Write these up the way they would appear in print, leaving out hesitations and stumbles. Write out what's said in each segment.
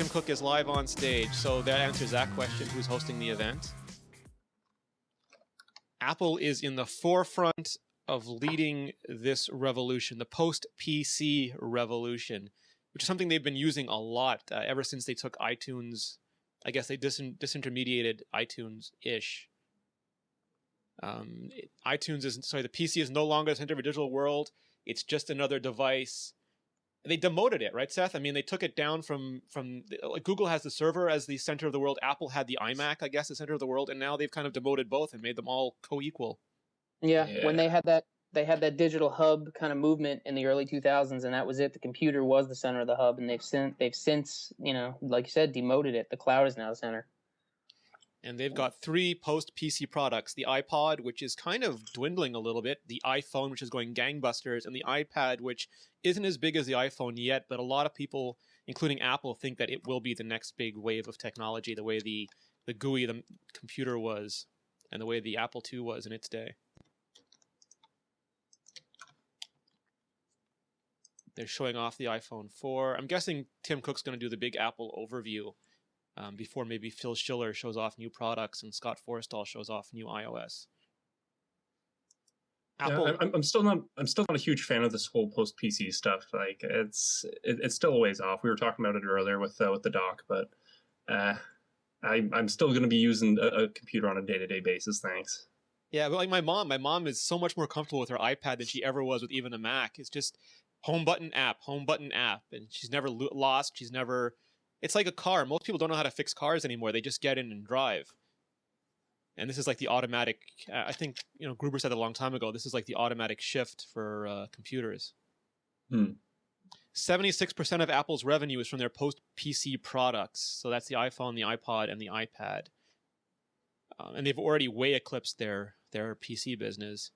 Tim Cook is live on stage, so that answers that question. Who's hosting the event? Apple is in the forefront of leading this revolution, the post-PC revolution, which is something they've been using a lot ever since they took iTunes. I guess they disintermediated iTunes-ish. The PC is no longer the center of a digital world. It's just another device. They demoted it, right, Seth? I mean, they took it down from like Google has the server as the center of the world. Apple had the iMac, I guess, the center of the world, and now they've kind of demoted both and made them all co-equal. Yeah, when they had that digital hub kind of movement in the early 2000s, and that was it. The computer was the center of the hub, and they've since, like you said, demoted it. The cloud is now the center. And they've got 3 post-PC products: the iPod, which is kind of dwindling a little bit, the iPhone, which is going gangbusters, and the iPad, which isn't as big as the iPhone yet, but a lot of people, including Apple, think that it will be the next big wave of technology, the way the GUI, the computer was, and the way the Apple II was in its day. They're showing off the iPhone 4. I'm guessing Tim Cook's going to do the big Apple overview before maybe Phil Schiller shows off new products and Scott Forstall shows off new iOS. Apple. Yeah, I'm still not a huge fan of this whole post PC stuff. Like it's still a ways off. We were talking about it earlier with the dock, but I'm still going to be using a computer on a day-to-day basis. Thanks. Yeah, but like my mom is so much more comfortable with her iPad than she ever was with even a Mac. It's just home button app, and she's never lost. She's never. It's like a car. Most people don't know how to fix cars anymore. They just get in and drive. And this is like the automatic. I think Gruber said it a long time ago. This is like the automatic shift for computers. 76% of Apple's revenue is from their post-PC products. So that's the iPhone, the iPod, and the iPad. And they've already way eclipsed their PC business.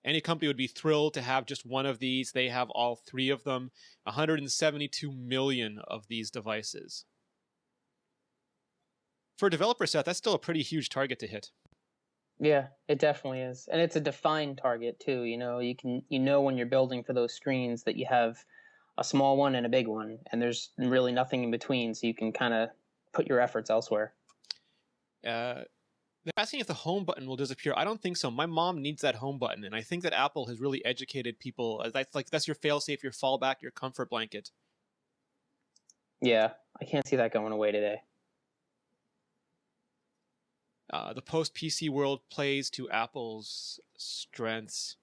Any company would be thrilled to have just one of these. They have all 3 of them. 172 million of these devices. For a developer, Seth, that's still a pretty huge target to hit. Yeah, it definitely is. And it's a defined target too. You know when you're building for those screens that you have a small one and a big one, and there's really nothing in between, so you can kind of put your efforts elsewhere. They're asking if the home button will disappear. I don't think so. My mom needs that home button, and I think that Apple has really educated people. That's your fail-safe, your fallback, your comfort blanket. Yeah, I can't see that going away today. The post-PC world plays to Apple's strengths.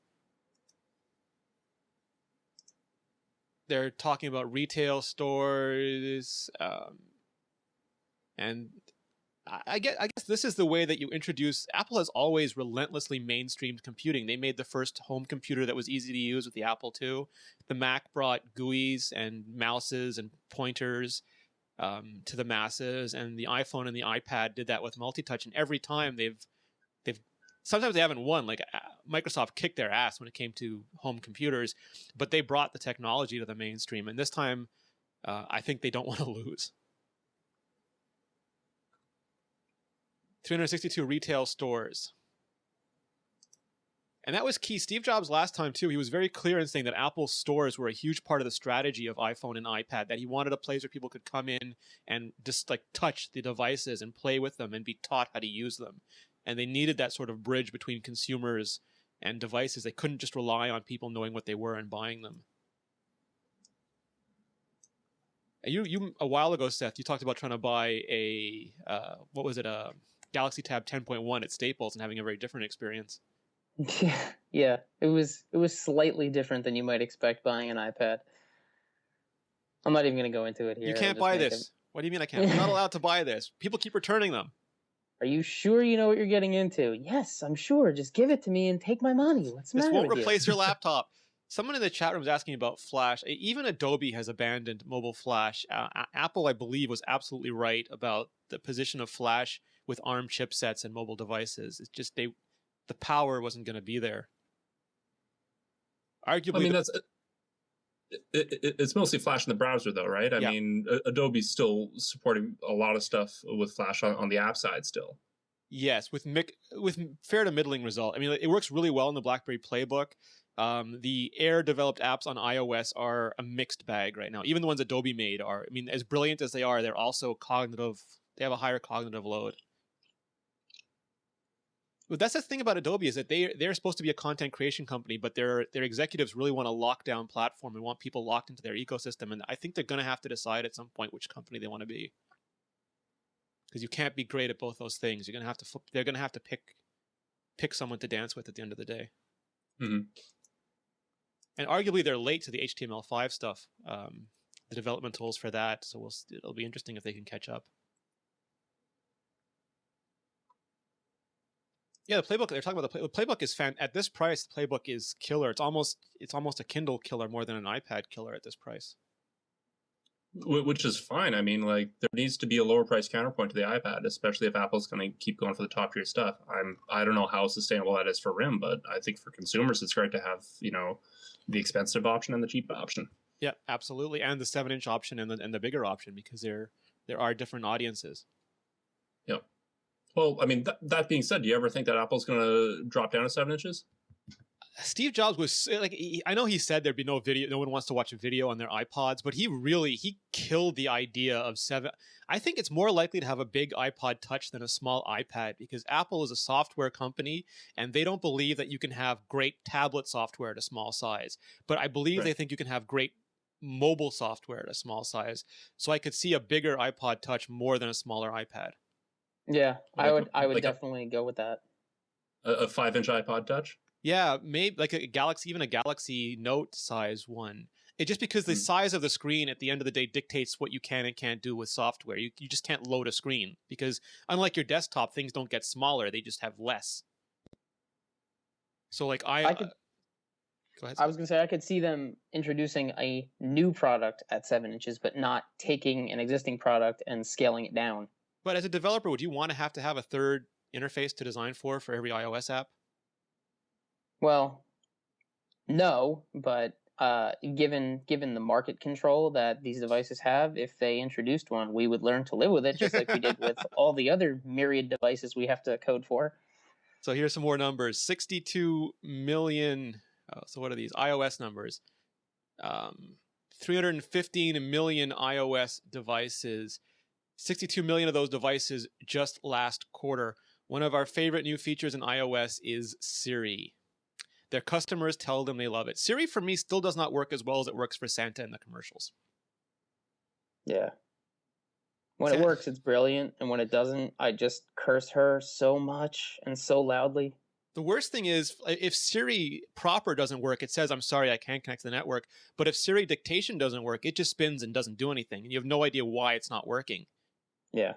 They're talking about retail stores, and I guess this is the way that you introduce. Apple has always relentlessly mainstreamed computing. They made the first home computer that was easy to use with the Apple II. The Mac brought GUIs and mouses and pointers to the masses, and the iPhone and the iPad did that with multi-touch. And every time they've sometimes they haven't won. Like Microsoft kicked their ass when it came to home computers, but they brought the technology to the mainstream. And this time, I think they don't want to lose. 362 retail stores. And that was key. Steve Jobs last time, too, he was very clear in saying that Apple's stores were a huge part of the strategy of iPhone and iPad, that he wanted a place where people could come in and just like touch the devices and play with them and be taught how to use them. And they needed that sort of bridge between consumers and devices. They couldn't just rely on people knowing what they were and buying them. You a while ago, Seth, you talked about trying to buy a, a Galaxy Tab 10.1 at Staples and having a very different experience. Yeah, it was slightly different than you might expect buying an iPad. I'm not even going to go into it here. You can't buy this. What do you mean I can't? I'm not allowed to buy this. People keep returning them. Are you sure you know what you're getting into? Yes, I'm sure. Just give it to me and take my money. What's the matter with you? This won't replace your laptop. Someone in the chat room was asking about Flash. Even Adobe has abandoned mobile Flash. Apple, I believe, was absolutely right about the position of Flash with ARM chipsets and mobile devices. It's just the power wasn't going to be there. Arguably, I mean, it's mostly Flash in the browser, though, right? I mean, Adobe's still supporting a lot of stuff with Flash on the app side still. Yes, with fair to middling result. I mean, it works really well in the BlackBerry Playbook. The Air developed apps on iOS are a mixed bag right now. Even the ones Adobe made are, I mean, as brilliant as they are, they're also cognitive. They have a higher cognitive load. But that's the thing about Adobe, is that they're supposed to be a content creation company, but their executives really want a lockdown platform and want people locked into their ecosystem. And I think they're going to have to decide at some point which company they want to be, because you can't be great at both those things. You're going to have to they're going to have to pick someone to dance with at the end of the day. Mm-hmm. And arguably they're late to the HTML5 stuff, the development tools for that. So it'll be interesting if they can catch up. Yeah, the playbook they're talking about. The playbook is at this price. The playbook is killer. It's almost a Kindle killer more than an iPad killer at this price. Which is fine. I mean, like, there needs to be a lower price counterpoint to the iPad, especially if Apple's going to keep going for the top tier stuff. I don't know how sustainable that is for RIM, but I think for consumers, it's great to have, you know, the expensive option and the cheap option. Yeah, absolutely, and the 7-inch option and the bigger option, because there are different audiences. Yep. Well, I mean, that being said, do you ever think that Apple's going to drop down to 7 inches? Steve Jobs was like, I know he said there'd be no video, no one wants to watch a video on their iPods, but he killed the idea of 7. I think it's more likely to have a big iPod Touch than a small iPad, because Apple is a software company and they don't believe that you can have great tablet software at a small size. But I believe they think you can have great mobile software at a small size. So I could see a bigger iPod Touch more than a smaller iPad. Yeah, I would definitely go with that. A 5-inch iPod Touch? Yeah, maybe like a Galaxy, even a Galaxy Note size one. It just because the size of the screen at the end of the day dictates what you can and can't do with software. You just can't load a screen, because unlike your desktop, things don't get smaller; they just have less. So like go ahead. I was gonna say I could see them introducing a new product at 7 inches, but not taking an existing product and scaling it down. But as a developer, would you want to have a third interface to design for every iOS app? Well, no, but given the market control that these devices have, if they introduced one, we would learn to live with it, just like we did with all the other myriad devices we have to code for. So here's some more numbers: 62 million. So what are these iOS numbers? 315 million iOS devices. 62 million of those devices just last quarter. One of our favorite new features in iOS is Siri. Their customers tell them they love it. Siri, for me, still does not work as well as it works for Santa in the commercials. Yeah. When it works, it's brilliant. And when it doesn't, I just curse her so much and so loudly. The worst thing is, if Siri proper doesn't work, it says, I'm sorry, I can't connect to the network. But if Siri dictation doesn't work, it just spins and doesn't do anything. And you have no idea why it's not working. Yeah.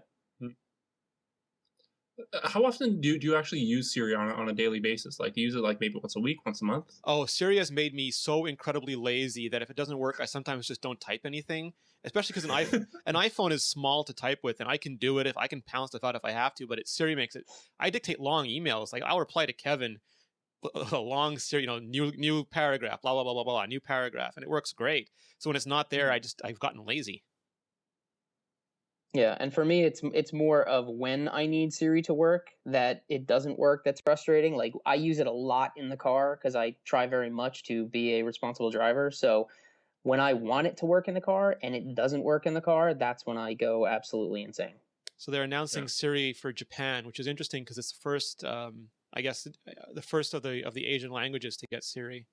How often do you actually use Siri on a daily basis? Like, do you use it like maybe once a week, once a month? Oh, Siri has made me so incredibly lazy that if it doesn't work, I sometimes just don't type anything. Especially because an iPhone is small to type with, and I can do it if I can pound stuff out if I have to. But Siri makes it. I dictate long emails. Like, I'll reply to Kevin a long Siri, new paragraph, blah blah blah blah blah, new paragraph, and it works great. So when it's not there, I've gotten lazy. Yeah, and for me, it's more of when I need Siri to work that it doesn't work. That's frustrating. Like, I use it a lot in the car because I try very much to be a responsible driver. So when I want it to work in the car and it doesn't work in the car, that's when I go absolutely insane. So they're announcing Siri for Japan, which is interesting because it's the first, I guess, the first of the Asian languages to get Siri.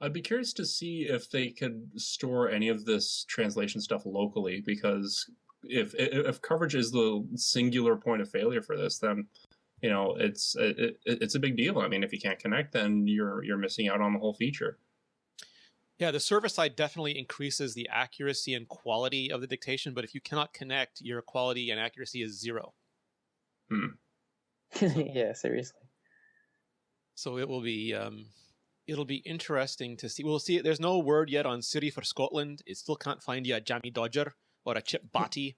I'd be curious to see if they could store any of this translation stuff locally, because if coverage is the singular point of failure for this, then it's a big deal. I mean, if you can't connect, then you're missing out on the whole feature. Yeah, the server side definitely increases the accuracy and quality of the dictation, but if you cannot connect, your quality and accuracy is 0. Yeah, seriously. So it will be it'll be interesting to see. We'll see. There's no word yet on Siri for Scotland. It still can't find you a Jammy Dodger or a Chip Batty.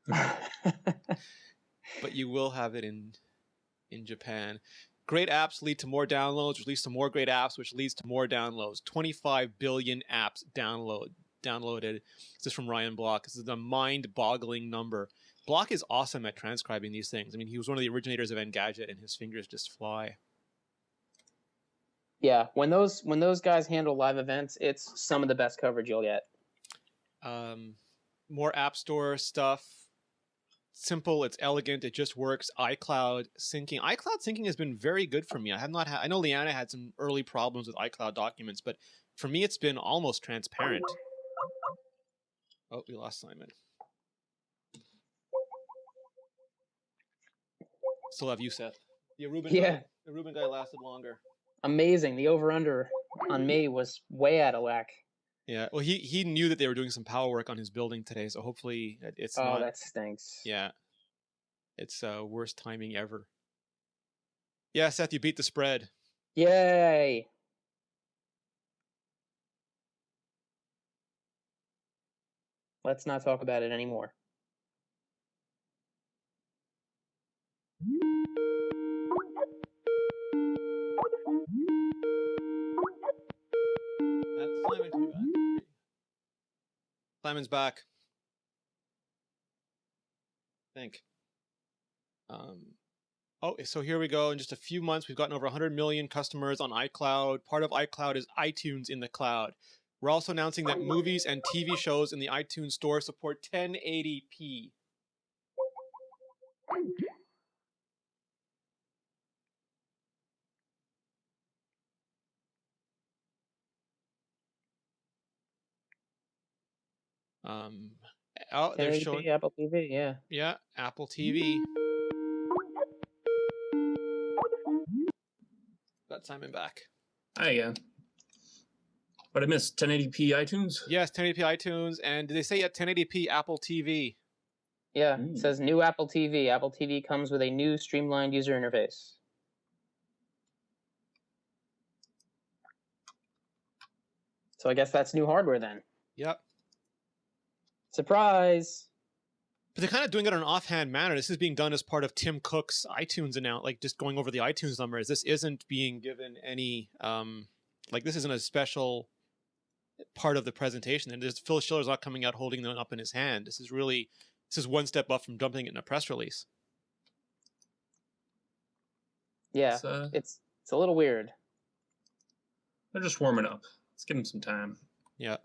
But you will have it in Japan. Great apps lead to more downloads, which leads to more great apps, which leads to more downloads. 25 billion apps downloaded. This is from Ryan Block. This is a mind-boggling number. Block is awesome at transcribing these things. I mean, he was one of the originators of Engadget, and his fingers just fly. Yeah, when those guys handle live events, it's some of the best coverage you'll get. More App Store stuff. Simple, it's elegant, it just works. iCloud syncing has been very good for me. I have not had, I know Leanna had some early problems with iCloud documents, but for me it's been almost transparent. Oh, we lost Simon. Still have you, Seth. The Aruban guy lasted longer. Amazing. The over-under on me was way out of whack. Yeah, well, he knew that they were doing some power work on his building today, so hopefully it's not. Oh, that stinks. Yeah, it's worst timing ever. Yeah, Seth, you beat the spread. Yay! Let's not talk about it anymore. Simon coming back. Simon's back. I think. Oh, so here we go. In just a few months, we've gotten over 100 million customers on iCloud. Part of iCloud is iTunes in the cloud. We're also announcing that movies and TV shows in the iTunes store support 1080p. Oh, they're showing Apple TV, yeah. Yeah, Apple TV. Got Simon back. Hi, yeah. But I missed 1080p iTunes? Yes, 1080p iTunes, and did they say at 1080p Apple TV? Yeah, it says new Apple TV. Apple TV comes with a new streamlined user interface. So I guess that's new hardware then. Yep. Surprise! But they're kind of doing it in an offhand manner. This is being done as part of Tim Cook's iTunes announcement, like just going over the iTunes numbers. This isn't being given any, this isn't a special part of the presentation. And Phil Schiller's not coming out holding them up in his hand. This is one step up from dumping it in a press release. Yeah, it's a little weird. They're just warming up. Let's give them some time. Yeah.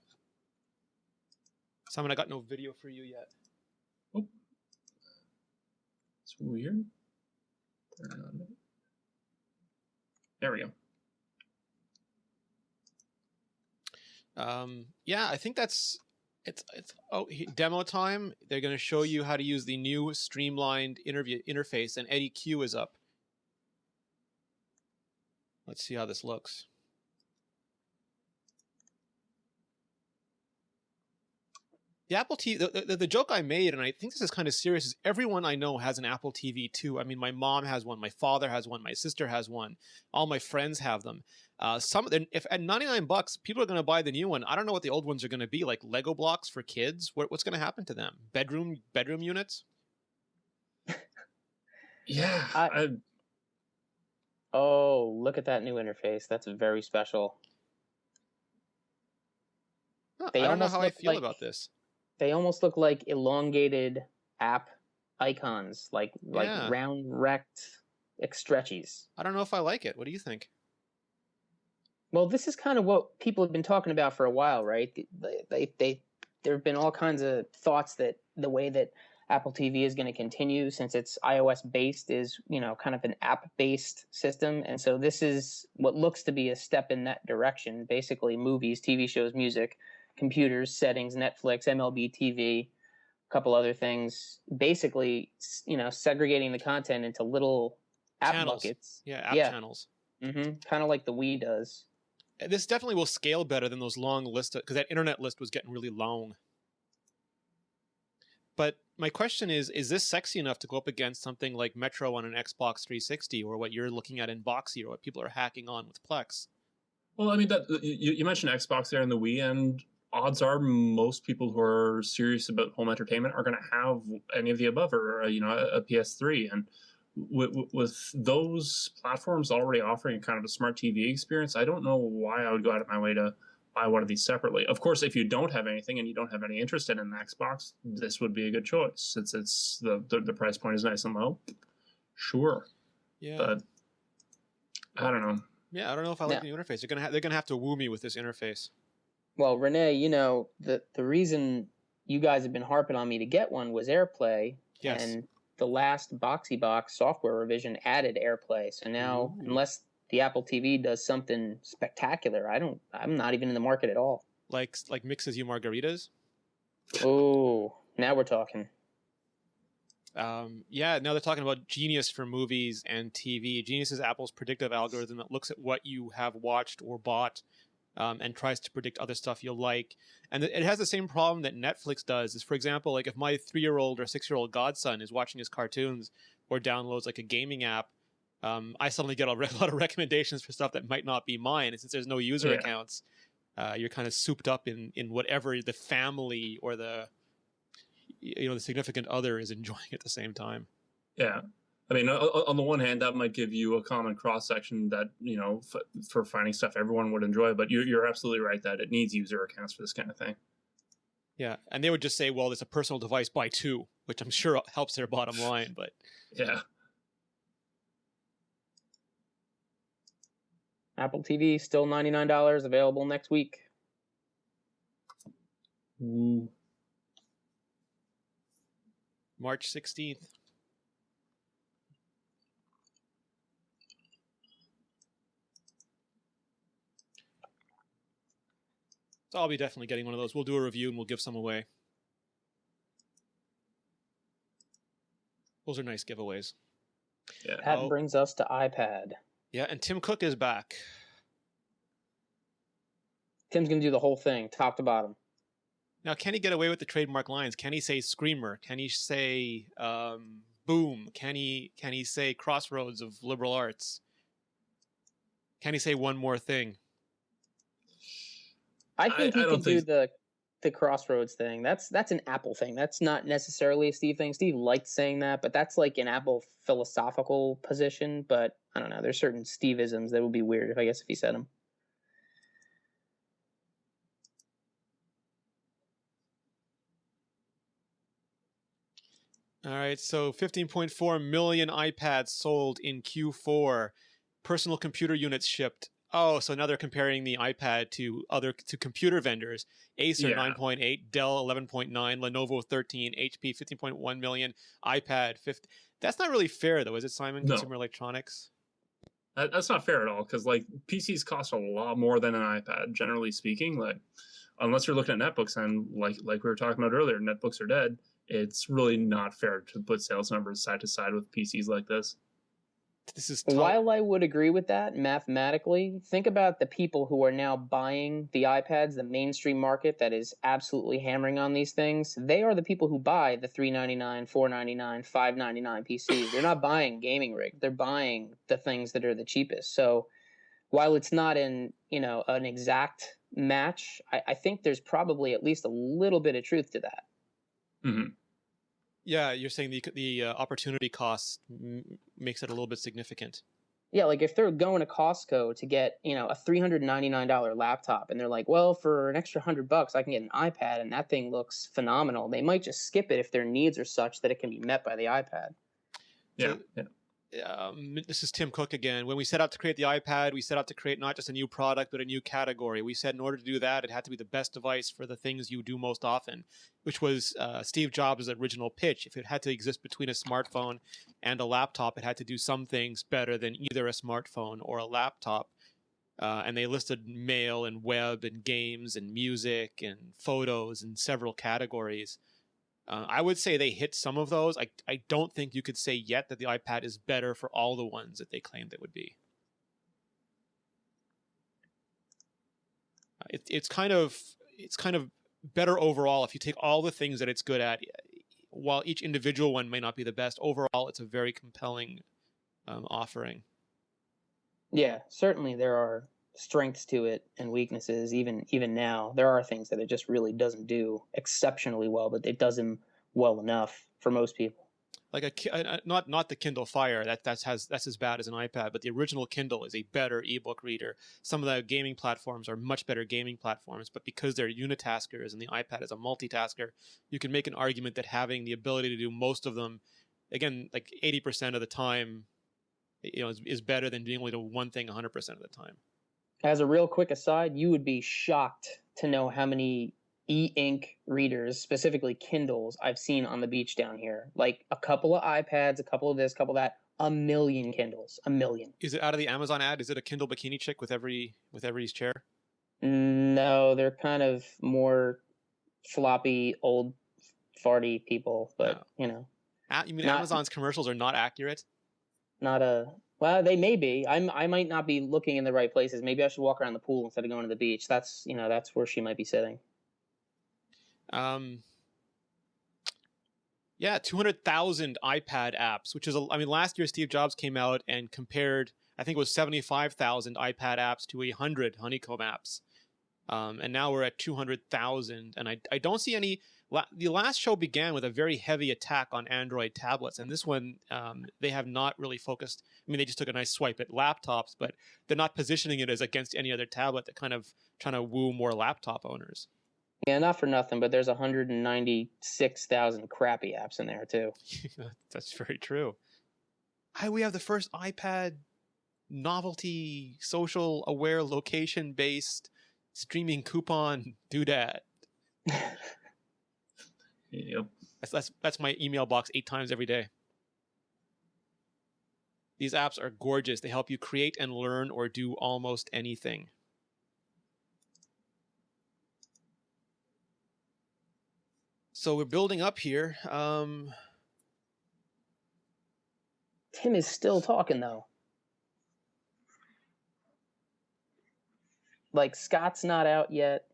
Simon, I got no video for you yet. Oh. It's weird. There we go. Yeah, I think it's demo time. They're going to show you how to use the new streamlined interface, and Eddie Q is up. Let's see how this looks. The Apple TV, the joke I made, and I think this is kind of serious, is everyone I know has an Apple TV too. I mean, my mom has one, my father has one, my sister has one, all my friends have them. If at $99, people are going to buy the new one. I don't know what the old ones are going to be, like Lego blocks for kids. What's going to happen to them? Bedroom units? Yeah. Oh, look at that new interface. That's very special. Huh, I don't know how I feel about this. They almost look like elongated app icons, like round rect stretchies. I don't know if I like it. What do you think? Well, this is kind of what people have been talking about for a while, right? There have been all kinds of thoughts that the way that Apple TV is going to continue, since it's iOS based, is kind of an app based system, and so this is what looks to be a step in that direction. Basically, movies, TV shows, music, computers, settings, Netflix, MLB TV, a couple other things. Basically, segregating the content into little app buckets. Yeah, app channels. Kind of like the Wii does. This definitely will scale better than those long lists, because that internet list was getting really long. But my question is this sexy enough to go up against something like Metro on an Xbox 360, or what you're looking at in Boxy, or what people are hacking on with Plex? Well, I mean, that you mentioned Xbox there and the Wii, and odds are most people who are serious about home entertainment are going to have any of the above, or a PS3. And with those platforms already offering kind of a smart TV experience, I don't know why I would go out of my way to buy one of these separately. Of course, if you don't have anything and you don't have any interest in an Xbox, this would be a good choice. Since it's the price point is nice and low. Sure. Yeah. But I don't know. Yeah, I don't know if I like Now, the new interface. They're gonna have to woo me with this interface. well, Rene, the reason you guys have been harping on me to get one was AirPlay, Yes. and the last Boxy Box software revision added AirPlay. So now, Ooh. unless the Apple TV does something spectacular, I'm not even in the market at all. Like mixes you margaritas. Oh, now we're talking. Yeah, now they're talking about Genius for movies and TV. Genius is Apple's predictive algorithm that looks at what you have watched or bought, and tries to predict other stuff you'll like. And it has the same problem that Netflix does. Is, for example, like if my 3-year-old or 6-year-old godson is watching his cartoons or downloads like a gaming app, I suddenly get a lot of recommendations for stuff that might not be mine. And since there's no user accounts, you're kind of souped up in whatever the family or the significant other is enjoying at the same time. Yeah. I mean, on the one hand, that might give you a common cross section that, for finding stuff everyone would enjoy. But you're absolutely right that it needs user accounts for this kind of thing. Yeah. And they would just say, well, it's a personal device, buy 2, which I'm sure helps their bottom line. But yeah. Apple TV still $99, available next week. Ooh. March 16th. So I'll be definitely getting one of those. We'll do a review and we'll give some away. Those are nice giveaways. Yeah. That brings us to iPad. Yeah, and Tim Cook is back. Tim's going to do the whole thing, top to bottom. Now, can he get away with the trademark lines? Can he say screamer? Can he say boom? Can he say crossroads of liberal arts? Can he say one more thing? I think he can do the crossroads thing. That's an Apple thing. That's not necessarily a Steve thing. Steve liked saying that, but that's like an Apple philosophical position. But I don't know. There's certain Steve-isms that would be weird if he said them. All right, so 15.4 million iPads sold in Q4. Personal computer units shipped. Oh, so now they're comparing the iPad to computer vendors. Acer 9.8, Dell 11.9, Lenovo 13, HP 15.1 million, iPad 50. That's not really fair, though, is it, Simon? No. Consumer Electronics. That's not fair at all, because like PCs cost a lot more than an iPad, generally speaking. Like, unless you're looking at netbooks, and like we were talking about earlier, netbooks are dead. It's really not fair to put sales numbers side to side with PCs like this. This is While I would agree with that mathematically, think about the people who are now buying the iPads, the mainstream market that is absolutely hammering on these things. They are the people who buy the $399, $499, $599 PCs. They're not buying gaming rig. They're buying the things that are the cheapest. So while it's not an exact match, I think there's probably at least a little bit of truth to that. Mm-hmm. Yeah, you're saying the opportunity cost makes it a little bit significant. Yeah, like if they're going to Costco to get, a $399 laptop and they're like, well, for an extra $100, I can get an iPad and that thing looks phenomenal. They might just skip it if their needs are such that it can be met by the iPad. Yeah. This is Tim Cook again. When we set out to create the iPad, we set out to create not just a new product, but a new category. We said in order to do that, it had to be the best device for the things you do most often, which was Steve Jobs' original pitch. If it had to exist between a smartphone and a laptop, it had to do some things better than either a smartphone or a laptop. And they listed mail and web and games and music and photos in several categories. I would say they hit some of those. I don't think you could say yet that the iPad is better for all the ones that they claimed it would be. It's kind of better overall if you take all the things that it's good at. While each individual one may not be the best, overall it's a very compelling offering. Yeah, certainly there are strengths to it and weaknesses. Even now, there are things that it just really doesn't do exceptionally well, but it does them well enough for most people. Like not the Kindle Fire, that's as bad as an iPad, but the original Kindle is a better ebook reader. Some of the gaming platforms are much better gaming platforms, but because they're unitaskers and the iPad is a multitasker, you can make an argument that having the ability to do most of them, again, like 80% of the time, is better than being able to do one thing 100% of the time. As a real quick aside, you would be shocked to know how many e-ink readers, specifically Kindles, I've seen on the beach down here. Like a couple of iPads, a couple of this, a couple of that, a million Kindles, a million. Is it out of the Amazon ad? Is it a Kindle bikini chick with every chair? No, they're kind of more floppy, old, farty people, but You mean not, Amazon's commercials are not accurate? not a. Well, they may be. I might not be looking in the right places. Maybe I should walk around the pool instead of going to the beach. That's where she might be sitting. Yeah, 200,000 iPad apps, which is, last year Steve Jobs came out and compared, I think it was 75,000 iPad apps to 100 Honeycomb apps. And now we're at 200,000. And I don't see any. The last show began with a very heavy attack on Android tablets. And this one, they have not really focused. They just took a nice swipe at laptops, but they're not positioning it as against any other tablet. They're kind of trying to woo more laptop owners. Yeah, not for nothing, but there's 196,000 crappy apps in there too. That's very true. We have the first iPad novelty, social aware, location based streaming coupon doodad. Yep. That's my email box 8 times every day. These apps are gorgeous. They help you create and learn or do almost anything. So we're building up here. Tim is still talking though. Like Scott's not out yet.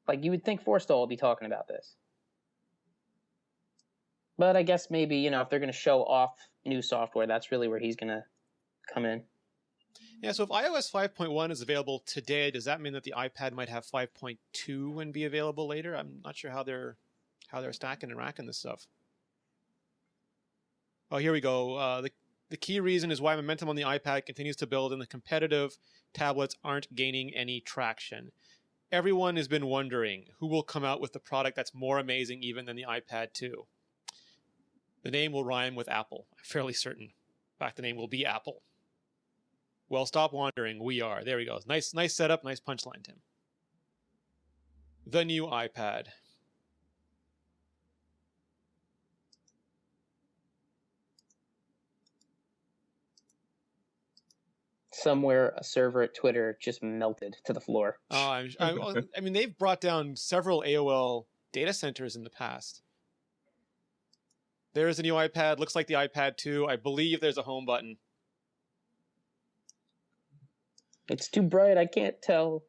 Like you would think Forstall would be talking about this. But I guess maybe, if they're going to show off new software, that's really where he's going to come in. Yeah, so if iOS 5.1 is available today, does that mean that the iPad might have 5.2 and be available later? I'm not sure how they're stacking and racking this stuff. Oh, here we go. The key reason is why momentum on the iPad continues to build and the competitive tablets aren't gaining any traction. Everyone has been wondering who will come out with the product that's more amazing even than the iPad 2. The name will rhyme with Apple. I'm fairly certain. In fact, the name will be Apple. Well, stop wondering. We are. There we go. Nice setup. Nice punchline, Tim. The new iPad. Somewhere a server at Twitter just melted to the floor. They've brought down several AOL data centers in the past. There's a new iPad. Looks like the iPad 2. I believe there's a home button. It's too bright. I can't tell.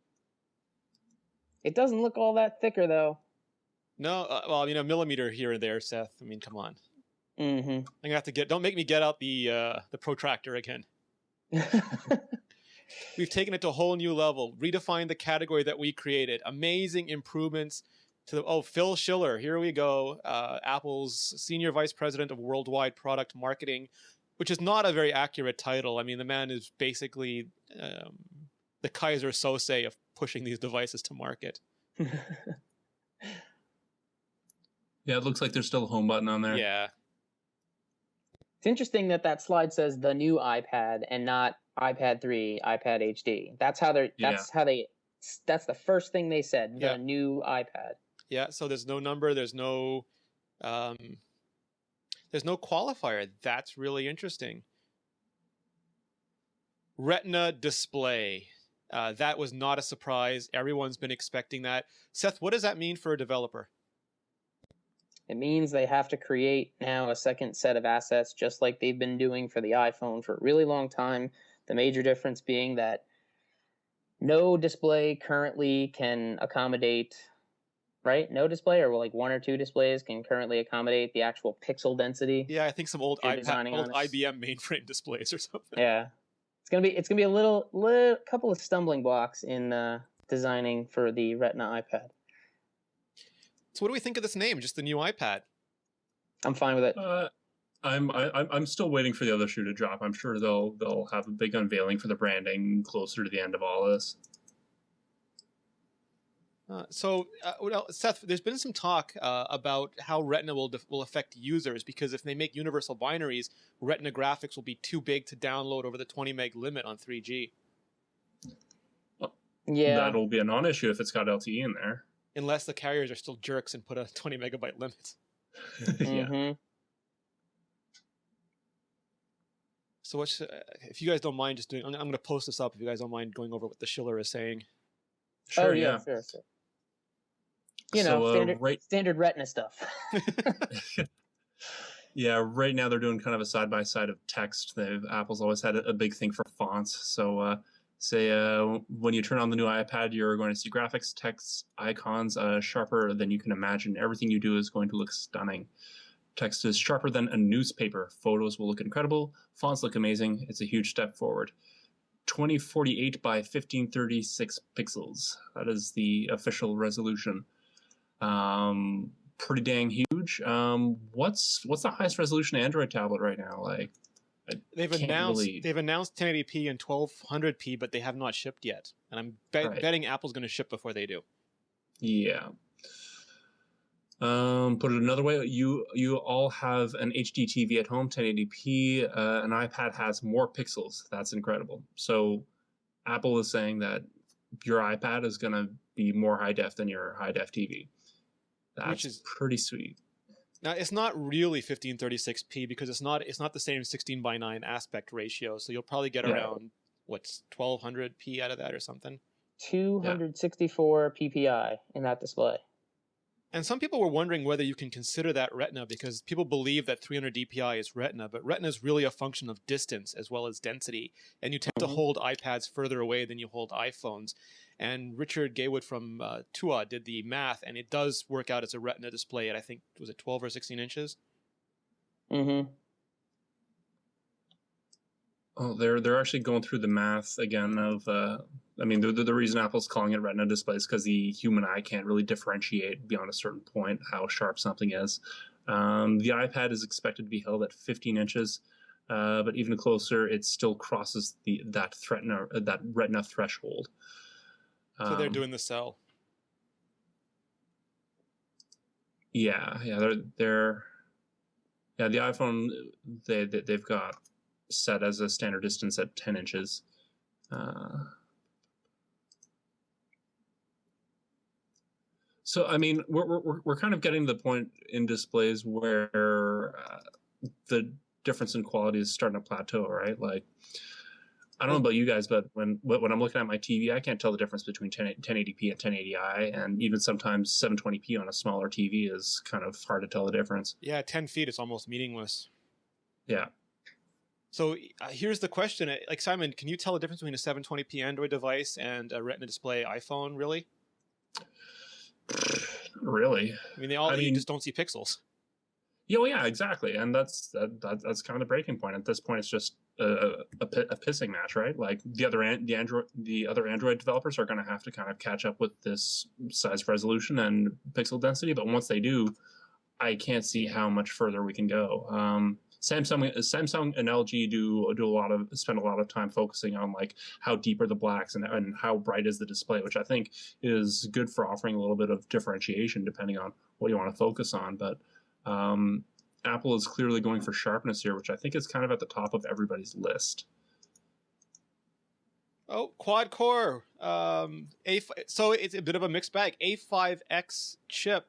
It doesn't look all that thicker, though. No, millimeter here and there, Seth. Come on. Mm-hmm. I'm gonna have to don't make me get out the protractor again. We've taken it to a whole new level, redefined the category that we created. Amazing improvements to Phil Schiller. Here we go. Apple's Senior Vice President of Worldwide Product Marketing, which is not a very accurate title. The man is basically the Kaiser Sose of pushing these devices to market. Yeah, it looks like there's still a home button on there. Yeah. It's interesting that slide says the new iPad and not iPad 3, iPad HD. That's the first thing they said, the new iPad. Yeah, so there's no number, there's no qualifier. That's really interesting. Retina display. That was not a surprise. Everyone's been expecting that. Seth, what does that mean for a developer? It means they have to create now a second set of assets, just like they've been doing for the iPhone for a really long time. The major difference being that no display currently can accommodate, right? No display, or like one or two displays can currently accommodate the actual pixel density. Yeah, I think some old IBM mainframe displays or something. Yeah, it's gonna be a little couple of stumbling blocks in designing for the Retina iPad. So what do we think of this name? Just the new iPad? I'm fine with it. I'm still waiting for the other shoe to drop. I'm sure they'll have a big unveiling for the branding closer to the end of all this. Well, Seth, there's been some talk about how Retina will affect users because if they make universal binaries, Retina graphics will be too big to download over the 20 meg limit on 3G. Yeah. That'll be a non-issue if it's got LTE in there. Unless the carriers are still jerks and put a 20 megabyte limit. Yeah. Mm-hmm. So if you guys don't mind just doing, I'm going to post this up if you guys don't mind going over what the Schiller is saying. Sure, Oh yeah, yeah. sure. You know, So, standard Retina stuff. Yeah, right now they're doing kind of a side by side of text. Apple's always had a big thing for fonts. So, say when you turn on the new iPad, you're going to see graphics, text, icons sharper than you can imagine. Everything you do is going to look stunning. Text is sharper than a newspaper. Photos will look incredible. Fonts look amazing. It's a huge step forward. 2048 by 1536 pixels. That is the official resolution. Pretty dang huge. What's the highest resolution Android tablet right now? Like, they've announced 1080p and 1200p, but they have not shipped yet. And I'm betting Apple's going to ship before they do. Yeah. Put it another way, you all have an HD TV at home, 1080p. An iPad has more pixels. That's incredible. So Apple is saying that your iPad is going to be more high def than your high def TV. That's pretty sweet. Now it's not really 1536p because it's not the same 16:9 aspect ratio. So you'll probably get around 1200p out of that or something. 264 ppi in that display. And some people were wondering whether you can consider that Retina because people believe that 300 dpi is Retina, but Retina is really a function of distance as well as density. And you tend to hold iPads further away than you hold iPhones. And Richard Gaywood from TUA did the math, and it does work out as a Retina display at, I think, was it 12 or 16 inches? Mm-hmm. Oh, they're actually going through the math again of, I mean, the reason Apple's calling it Retina display is because the human eye can't really differentiate beyond a certain point how sharp something is. The iPad is expected to be held at 15 inches, but even closer, it still crosses that Retina threshold. So they're doing the cell. Yeah, the iPhone they've got set as a standard distance at 10 inches. So I mean, we're kind of getting to the point in displays where the difference in quality is starting to plateau, right? Like, I don't know about you guys, but when I'm looking at my TV, I can't tell the difference between 1080p and 1080i, and even sometimes 720p on a smaller TV is kind of hard to tell the difference. Yeah, 10 feet, it's almost meaningless. Yeah. So here's the question. Like, Simon, can you tell the difference between a 720p Android device and a Retina display iPhone, really? Really? I mean, you just don't see pixels. Yeah, exactly. And that's kind of the breaking point. At this point, it's just a pissing match, right? Like the other Android developers are going to have to kind of catch up with this size resolution and pixel density. But once they do, I can't see how much further we can go. Samsung and LG spend a lot of time focusing on like how deep are the blacks and how bright is the display, which I think is good for offering a little bit of differentiation depending on what you want to focus on. But Apple is clearly going for sharpness here, which I think is kind of at the top of everybody's list. Oh, quad core. So it's a bit of a mixed bag. A5X chip,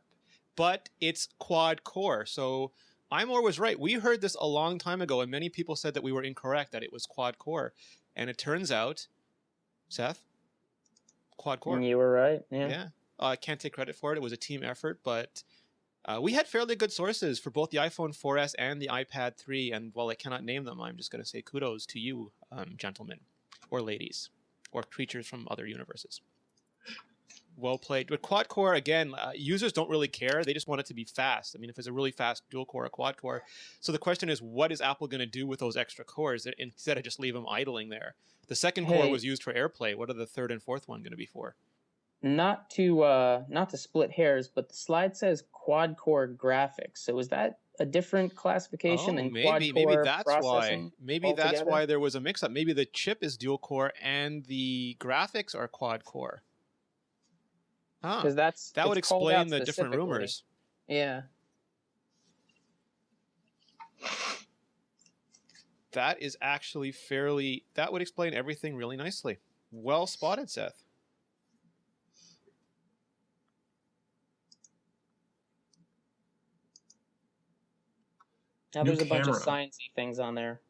but it's quad core. So iMore was right. We heard this a long time ago, and many people said that we were incorrect, that it was quad core. And it turns out, Seth, quad core. You were right. Yeah. I can't take credit for it. It was a team effort, but we had fairly good sources for both the iPhone 4S and the iPad 3. And while I cannot name them, I'm just going to say kudos to you, gentlemen, or ladies, or creatures from other universes. Well played. But quad core, again, users don't really care. They just want it to be fast. I mean, if it's a really fast dual core or quad core. So the question is, what is Apple going to do with those extra cores instead of just leave them idling there? The second core was used for AirPlay. What are the third and fourth one going to be for? Not to split hairs, but the slide says quad core graphics. So is that a different classification than quad core maybe that's processing? That's why there was a mix-up. Maybe the chip is dual core and the graphics are quad core. Huh. because That would it's called out explain the different specifically. rumors. Yeah. That is actually that would explain everything really nicely. Well spotted, Seth. Now New there's a bunch of camera. sciencey things on there.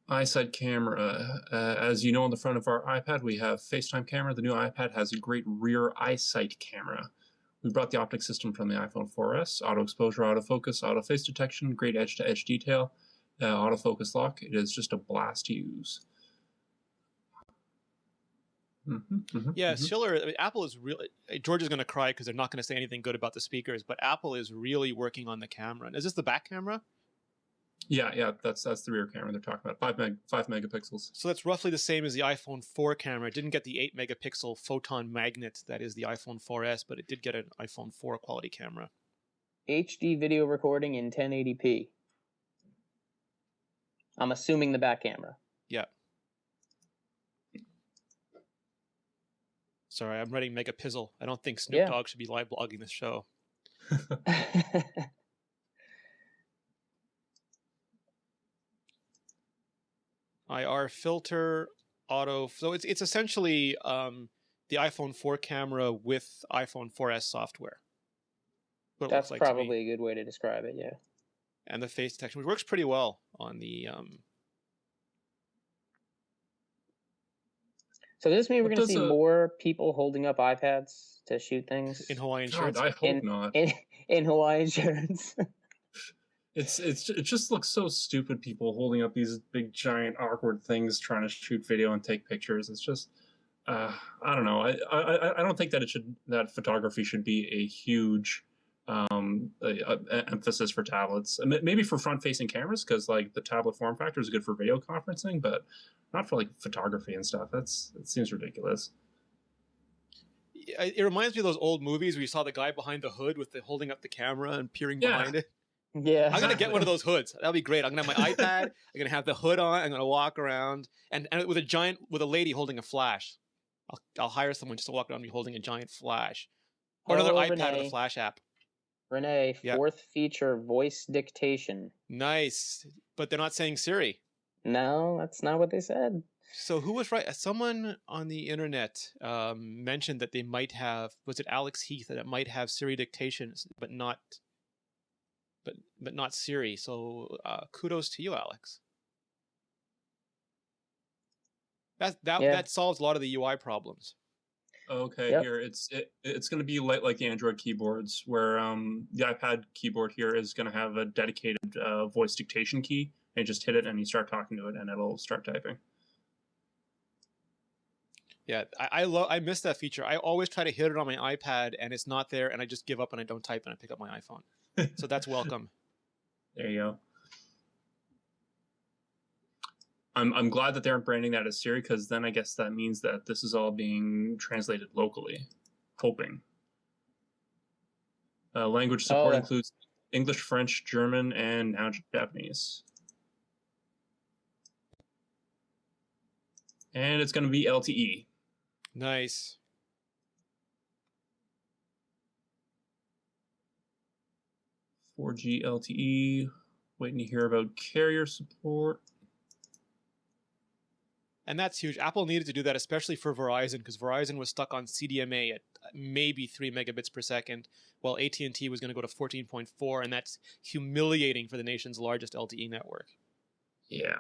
iSight camera. As you know, on the front of our iPad, we have FaceTime camera. The new iPad has a great rear iSight camera. We brought the optic system from the iPhone 4S. Auto exposure, autofocus, auto face detection, great edge-to-edge detail, autofocus lock. It is just a blast to use. Schiller. I mean, Apple is really. George is going to cry because they're not going to say anything good about the speakers, but Apple is really working on the camera. Is this the back camera? Yeah, that's the rear camera they're talking about. 5 megapixels. So that's roughly the same as the iPhone 4 camera. It didn't get the 8 megapixel photon magnet that is the iPhone 4S, but it did get an iPhone 4 quality camera. HD video recording in 1080p. I'm assuming the back camera. Yeah. Sorry, I'm writing Megapizzle. I don't think Snoop Dogg should be live blogging this show. IR filter, auto. So it's essentially the iPhone 4 camera with iPhone 4S software. That's probably a good way to describe it, yeah. And the face detection, which works pretty well on the... So does this mean we're going to see more people holding up iPads to shoot things? In Hawaiian shirts? I hope not. In Hawaiian shirts. It just looks so stupid, people holding up these big, giant, awkward things trying to shoot video and take pictures. It's just... I don't know. I don't think that photography should be a huge emphasis for tablets. Maybe for front-facing cameras, because like the tablet form factor is good for video conferencing, but not for like photography and stuff. It seems ridiculous. It reminds me of those old movies where you saw the guy behind the hood with holding up the camera and peering behind it. Yeah, I'm gonna get one of those hoods. That'll be great. I'm gonna have my iPad. I'm gonna have the hood on. I'm gonna walk around and with a lady holding a flash. I'll hire someone just to walk around me holding a giant flash, or another iPad with a flash app. Rene, fourth feature, voice dictation. Nice, but they're not saying Siri. No, that's not what they said. So who was right? Someone on the internet mentioned that they might have. Was it Alex Heath that it might have Siri dictation, but not Siri. So kudos to you, Alex. That solves a lot of the UI problems. Okay, here it's going to be like the Android keyboards, where the iPad keyboard here is going to have a dedicated voice dictation key, and you just hit it and you start talking to it, and it'll start typing. Yeah, I miss that feature. I always try to hit it on my iPad, and it's not there, and I just give up and I don't type, and I pick up my iPhone. So that's welcome. There you go. I'm glad that they aren't branding that as Siri, because then I guess that means that this is all being translated locally. Hoping. Language support includes English, French, German, and now Japanese. And it's going to be LTE. Nice. .4G LTE. Waiting to hear about carrier support. And that's huge. Apple needed to do that, especially for Verizon, because Verizon was stuck on CDMA at maybe 3 megabits per second, while AT&T was going to go to 14.4, and that's humiliating for the nation's largest LTE network. Yeah.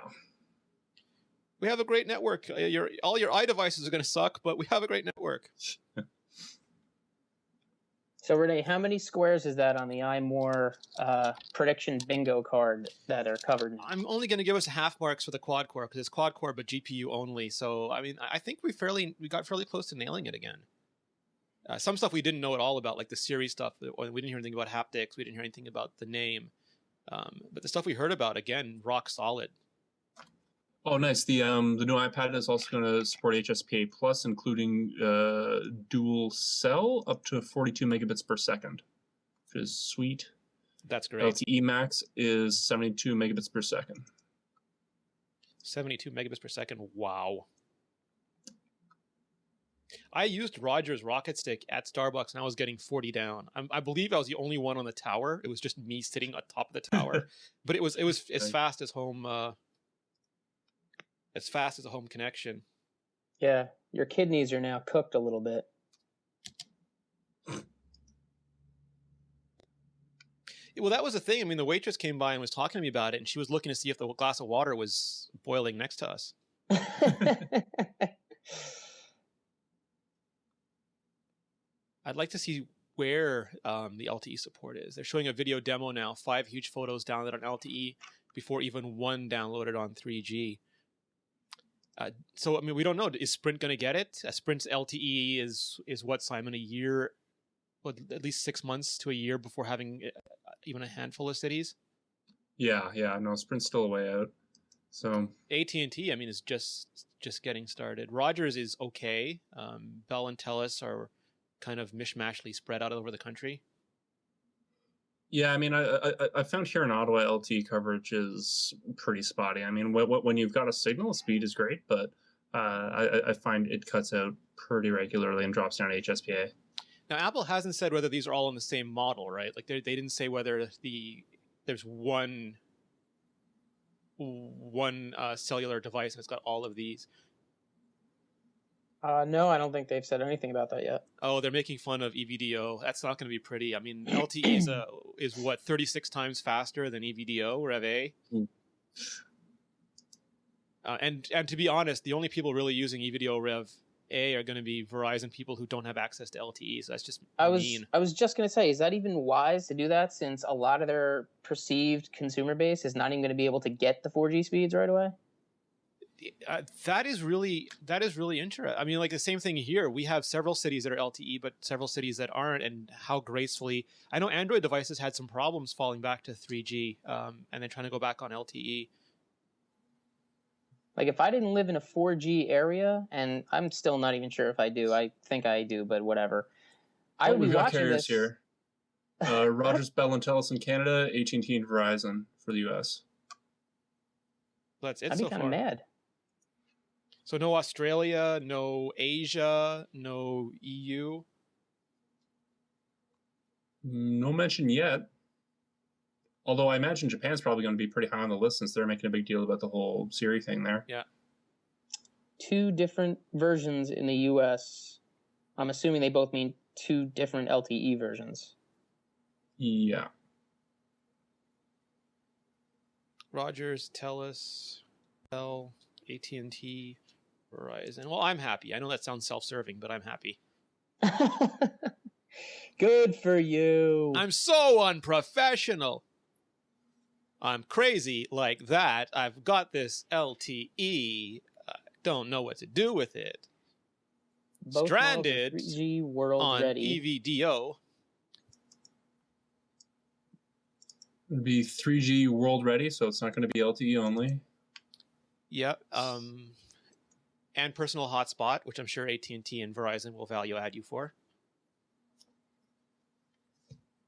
We have a great network. All your iDevices are going to suck, but we have a great network. So, Rene, how many squares is that on the iMore prediction bingo card that are covered? I'm only going to give us half marks for the quad core because it's quad core but GPU only. So, I mean, I think we got fairly close to nailing it again. Some stuff we didn't know at all about, like the Siri stuff. We didn't hear anything about haptics. We didn't hear anything about the name. But the stuff we heard about, again, rock solid. Oh, nice. The new iPad is also going to support HSPA Plus, including dual cell up to 42 megabits per second, which is sweet. That's great. LTE max is 72 megabits per second. 72 megabits per second. Wow. I used Roger's rocket stick at Starbucks and I was getting 40 down. I believe I was the only one on the tower. It was just me sitting on top of the tower, but it was as Right. fast as home as fast as a home connection. Yeah, your kidneys are now cooked a little bit. Well, that was the thing. I mean, the waitress came by and was talking to me about it, and she was looking to see if the glass of water was boiling next to us. I'd like to see where the LTE support is. They're showing a video demo now, 5 huge photos downloaded on LTE before even one downloaded on 3G. So, I mean, we don't know. Is Sprint going to get it? Sprint's LTE is what, Simon? A year, well, at least 6 months to a year before having even a handful of cities? Yeah. No, Sprint's still a way out. So AT&T, I mean, is just getting started. Rogers is okay. Bell and Telus are kind of mishmashly spread out over the country. yeah, I mean, I found here in Ottawa LTE coverage is pretty spotty. I mean, when you've got a signal, speed is great, but I find it cuts out pretty regularly and drops down to HSPA. Now, Apple hasn't said whether these are all in the same model, right? Like they didn't say whether there's one cellular device and it's got all of these. No, I don't think they've said anything about that yet. Oh, they're making fun of EVDO. That's not going to be pretty. I mean, LTE is what, 36 times faster than EVDO, Rev A? And to be honest, the only people really using EVDO Rev A are going to be Verizon people who don't have access to LTE. So that's just mean. I was just going to say, is that even wise to do that, since a lot of their perceived consumer base is not even going to be able to get the 4G speeds right away? That is really interesting. I mean, like the same thing here. We have several cities that are LTE, but several cities that aren't. And how gracefully, I know Android devices had some problems falling back to 3G and then trying to go back on LTE. Like if I didn't live in a 4G area, and I'm still not even sure if I do. I think I do, but whatever. I would be watching this here. Rogers, Bell, and Telus in Canada, AT&T, and Verizon for the US. That's it. I'd be kind of mad. So no Australia, no Asia, no EU? No mention yet. Although I imagine Japan's probably going to be pretty high on the list since they're making a big deal about the whole Siri thing there. Yeah. 2 different versions in the US. I'm assuming they both mean 2 different LTE versions. Yeah. Rogers, Telus, Bell, AT&T, Verizon. Well, I'm happy. I know that sounds self-serving, but I'm happy. Good for you. I'm so unprofessional. I'm crazy like that. I've got this LTE. I don't know what to do with it. Both Stranded 3G world on ready. EVDO. It'd be 3G world ready, so it's not going to be LTE only. Yep. And personal hotspot, which I'm sure AT&T and Verizon will value add you for.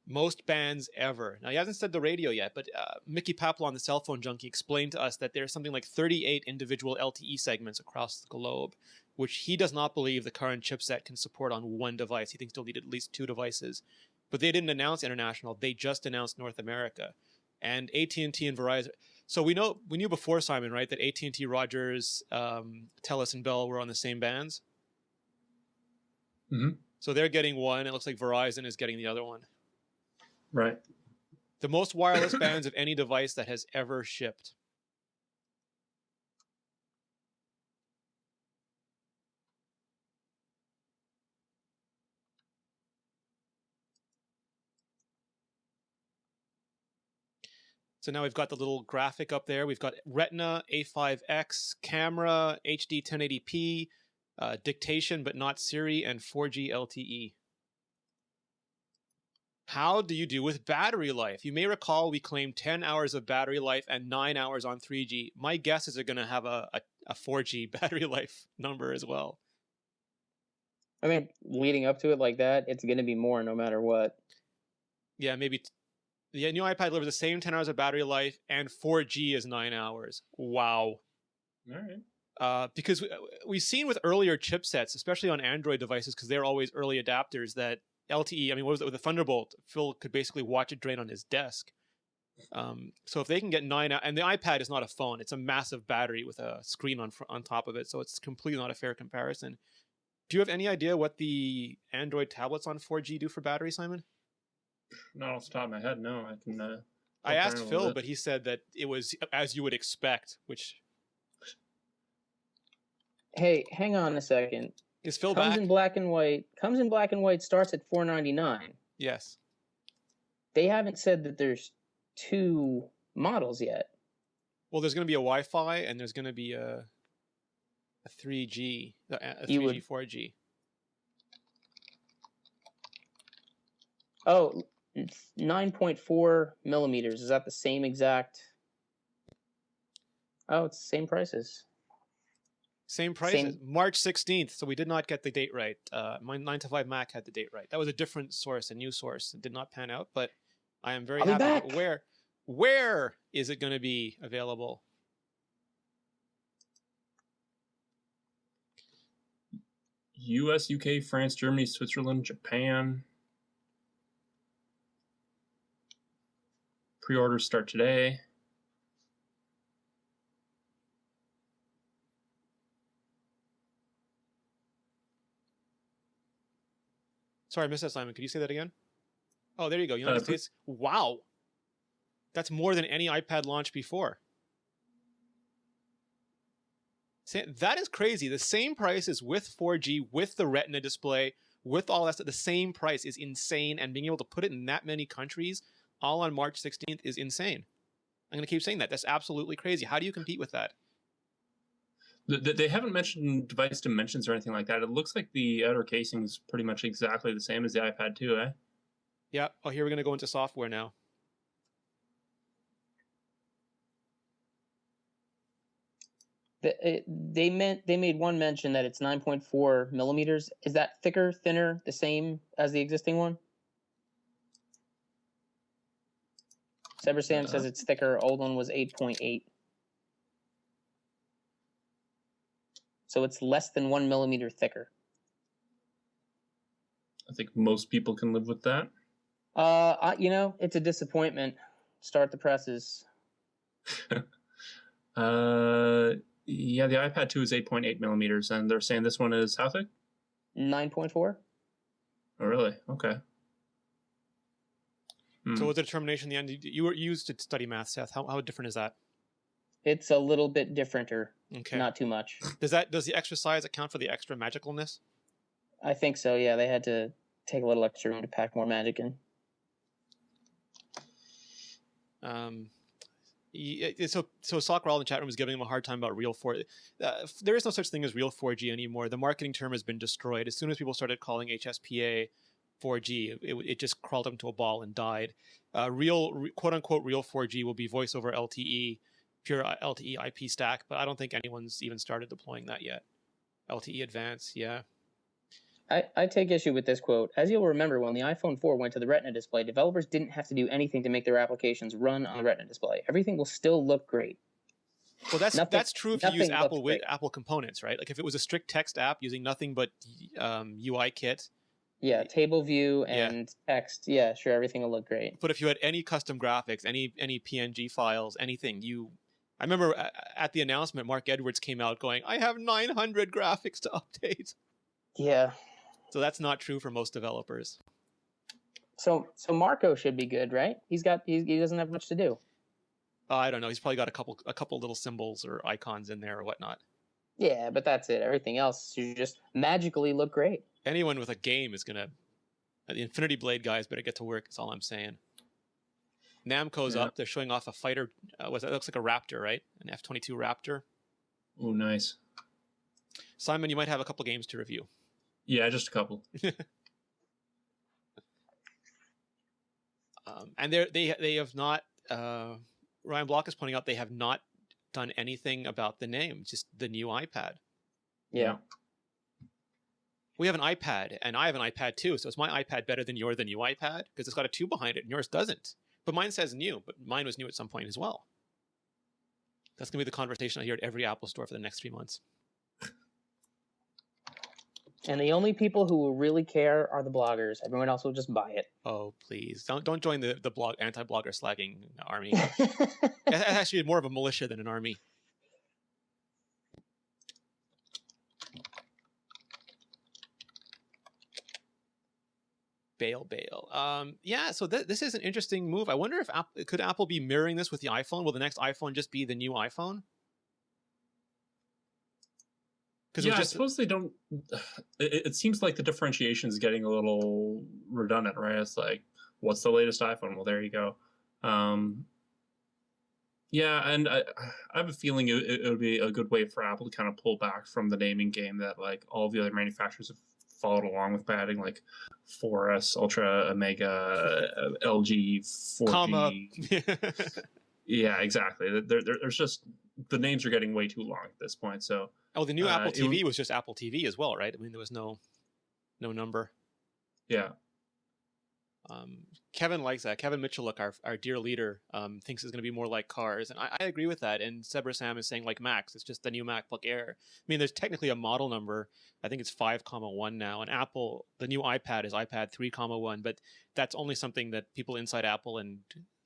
Most bands ever. Now, he hasn't said the radio yet, but Mickey Paplon, the cell phone junkie, explained to us that there's something like 38 individual LTE segments across the globe, which he does not believe the current chipset can support on one device. He thinks they'll need at least 2 devices. But they didn't announce international. They just announced North America. And AT&T and Verizon... So we knew before, Simon, right, that AT&T, Rogers, Telus, and Bell were on the same bands? Mm-hmm. So they're getting one. It looks like Verizon is getting the other one. Right. The most wireless bands of any device that has ever shipped. So now we've got the little graphic up there. We've got Retina, A5X, camera, HD 1080p, dictation but not Siri, and 4G LTE. How do you do with battery life? You may recall we claimed 10 hours of battery life and 9 hours on 3G. My guess is they're going to have a 4G battery life number as well. I think leading up to it like that, it's going to be more no matter what. Yeah, maybe... The new iPad delivers the same 10 hours of battery life, and 4G is 9 hours. Wow. All right. Because we've seen with earlier chipsets, especially on Android devices, because they're always early adapters, that LTE, I mean, what was it with the Thunderbolt? Phil could basically watch it drain on his desk. So if they can get 9 out, and the iPad is not a phone, it's a massive battery with a screen on top of it, so it's completely not a fair comparison. Do you have any idea what the Android tablets on 4G do for battery, Simon? Not off the top of my head, no. I can. I asked Phil, but he said that it was as you would expect, which. Hey, hang on a second. Is Phil comes back? in black and white. Comes in black and white. Starts at $499. Yes. They haven't said that there's 2 models yet. Well, there's going to be a Wi-Fi and there's going to be a 3G, a 3G, 4G. Oh, it's 9.4 millimeters. Is that the same exact? Oh, it's the same prices. Same prices. March 16th. So we did not get the date right. My 9 to 5 Mac had the date right. That was a different source, a new source. It did not pan out, but I am very happy. But where is it going to be available? US, UK, France, Germany, Switzerland, Japan. Pre-orders start today. Sorry, I missed that, Simon. Could you say that again? Oh, there you go. United States. Wow. That's more than any iPad launch before. That is crazy. The same price is with 4G, with the Retina display, with all that stuff. The same price is insane, and being able to put it in that many countries all on March 16th is insane. I'm going to keep saying that. That's absolutely crazy. How do you compete with that? They haven't mentioned device dimensions or anything like that. It looks like the outer casing is pretty much exactly the same as the iPad 2, eh? Yeah. Oh, here we're going to go into software now. They made one mention that it's 9.4 millimeters. Is that thicker, thinner, the same as the existing one? Sebersam says it's thicker. Old one was 8.8. So it's less than 1 millimeter thicker. I think most people can live with that. It's a disappointment. Start the presses. Yeah, the iPad 2 is 8.8 millimeters, and they're saying this one is how thick? 9.4. Oh, really? Okay. So was the determination in the end? You used to study math, Seth. How different is that? It's a little bit differenter. Okay. Not too much. Does the extra size account for the extra magicalness? I think so, yeah. They had to take a little extra room to pack more magic in. So Soccer in the chat room is giving him a hard time about real 4G. There is no such thing as real 4G anymore. The marketing term has been destroyed. As soon as people started calling HSPA 4G, it just crawled up into a ball and died. Quote unquote real 4G will be voice over LTE, pure LTE IP stack, but I don't think anyone's even started deploying that yet. LTE Advanced, yeah. I take issue with this quote. As you'll remember, when the iPhone 4 went to the Retina display, developers didn't have to do anything to make their applications run on the Retina display. Everything will still look great. Well, that's true if you use Apple components, right? Like if it was a strict text app using nothing but UI kit. Yeah, table view and text. Yeah, sure, everything will look great. But if you had any custom graphics, any PNG files, anything, I remember at the announcement, Mark Edwards came out going, "I have 900 graphics to update." Yeah. So that's not true for most developers. So Marco should be good, right? He doesn't have much to do. I don't know. He's probably got a couple little symbols or icons in there or whatnot. Yeah, but that's it. Everything else, you just magically look great. Anyone with a game is gonna. The Infinity Blade guys better get to work. That's all I'm saying. Namco's up. They're showing off a fighter. It looks like a Raptor, right? An F-22 Raptor. Oh, nice. Simon, you might have a couple games to review. Yeah, just a couple. And they have not. Ryan Block is pointing out they have not done anything about the name. Just the new iPad. Yeah. We have an iPad, and I have an iPad too. So is my iPad better than your new iPad? Because it's got a 2 behind it, and yours doesn't. But mine says new. But mine was new at some point as well. That's going to be the conversation I hear at every Apple store for the next 3 months. And the only people who will really care are the bloggers. Everyone else will just buy it. Oh, please. Don't join the blog anti-blogger slagging army. It's actually more of a militia than an army. Bail. Yeah, so this is an interesting move. I wonder if could Apple be mirroring this with the iPhone? Will the next iPhone just be the new iPhone? Yeah, I suppose they don't. It seems like the differentiation is getting a little redundant, right? It's like, what's the latest iPhone? Well, there you go. Yeah, and I have a feeling it would be a good way for Apple to kind of pull back from the naming game that like all the other manufacturers have followed along with by adding like 4S, Ultra, Omega, LG, 4G. Yeah, exactly. There's just the names are getting way too long at this point. So the new Apple TV was just Apple TV as well, right? I mean, there was no number. Yeah. Kevin likes that. Kevin Mitchell, our dear leader, thinks it's going to be more like cars, and I agree with that. And Sebra Sam is saying like Macs, it's just the new MacBook Air. I mean, there's technically a model number. I think it's 5,1 now. And Apple, the new iPad is iPad 3,1, but that's only something that people inside Apple and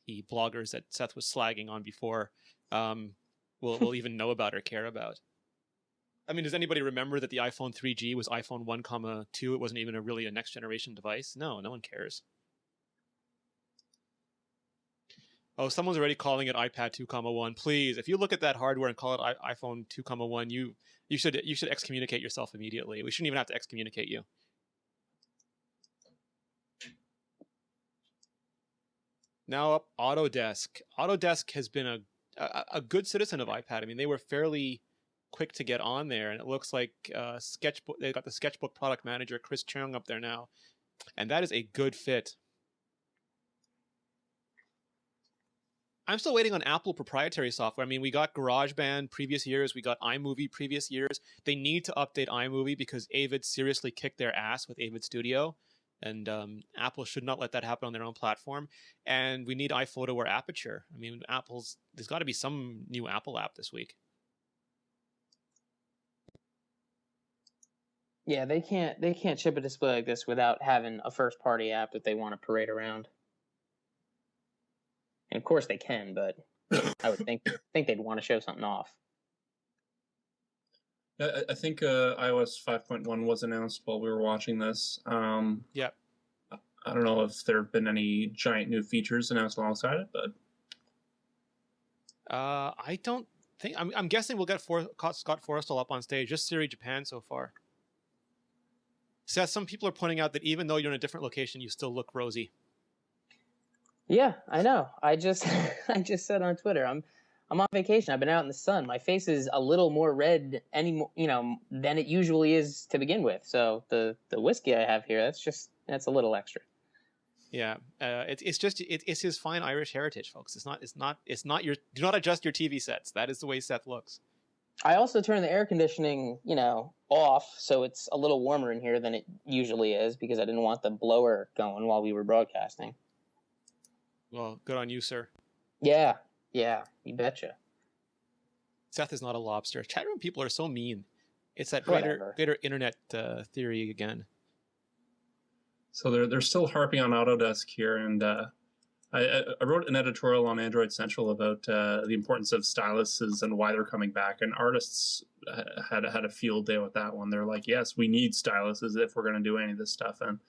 the bloggers that Seth was slagging on before will even know about or care about. I mean, does anybody remember that the iPhone 3G was iPhone 1,2? It wasn't even really a next generation device. No one cares. Oh, someone's already calling it iPad 2,1. Please, if you look at that hardware and call it iPhone 2,1, you should excommunicate yourself immediately. We shouldn't even have to excommunicate you. Now up Autodesk. Autodesk has been a good citizen of iPad. I mean, they were fairly quick to get on there, and it looks like Sketchbook. They got the Sketchbook product manager Chris Chung up there now, and that is a good fit. I'm still waiting on Apple proprietary software. I mean, we got GarageBand previous years. We got iMovie previous years. They need to update iMovie because Avid seriously kicked their ass with Avid Studio. And Apple should not let that happen on their own platform. And we need iPhoto or Aperture. I mean, there's got to be some new Apple app this week. Yeah, they can't ship a display like this without having a first-party app that they want to parade around. And of course they can, but I would think they'd want to show something off. I think iOS 5.1 was announced while we were watching this. Yeah. I don't know if there have been any giant new features announced alongside it, but I don't think. I'm guessing we'll get Scott Forstall up on stage. Just Siri Japan so far. Seth, some people are pointing out that even though you're in a different location, you still look rosy. Yeah, I know. I just said on Twitter, I'm on vacation. I've been out in the sun. My face is a little more red than it usually is to begin with. So the whiskey I have here, that's a little extra. Yeah, it's his fine Irish heritage, folks. It's not your. Do not adjust your TV sets. That is the way Seth looks. I also turned the air conditioning, off, so it's a little warmer in here than it usually is because I didn't want the blower going while we were broadcasting. Well, good on you, sir. Yeah, you betcha. Seth is not a lobster. Chat room people are so mean. It's that Whatever. greater internet theory again. So they're still harping on Autodesk here, and I wrote an editorial on Android Central about the importance of styluses and why they're coming back. And artists had a field day with that one. They're like, yes, we need styluses if we're going to do any of this stuff. And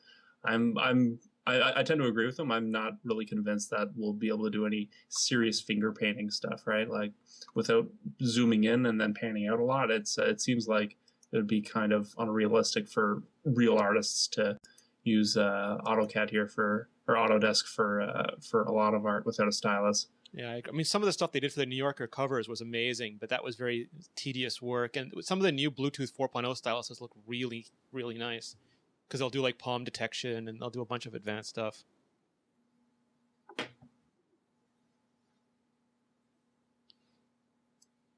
I tend to agree with them. I'm not really convinced that we'll be able to do any serious finger painting stuff, right? Like without zooming in and then panning out a lot. It seems like it would be kind of unrealistic for real artists to use AutoCAD here or Autodesk for a lot of art without a stylus. Yeah, I mean, some of the stuff they did for the New Yorker covers was amazing, but that was very tedious work. And some of the new Bluetooth 4.0 styluses look really, really nice because they'll do like palm detection and they'll do a bunch of advanced stuff.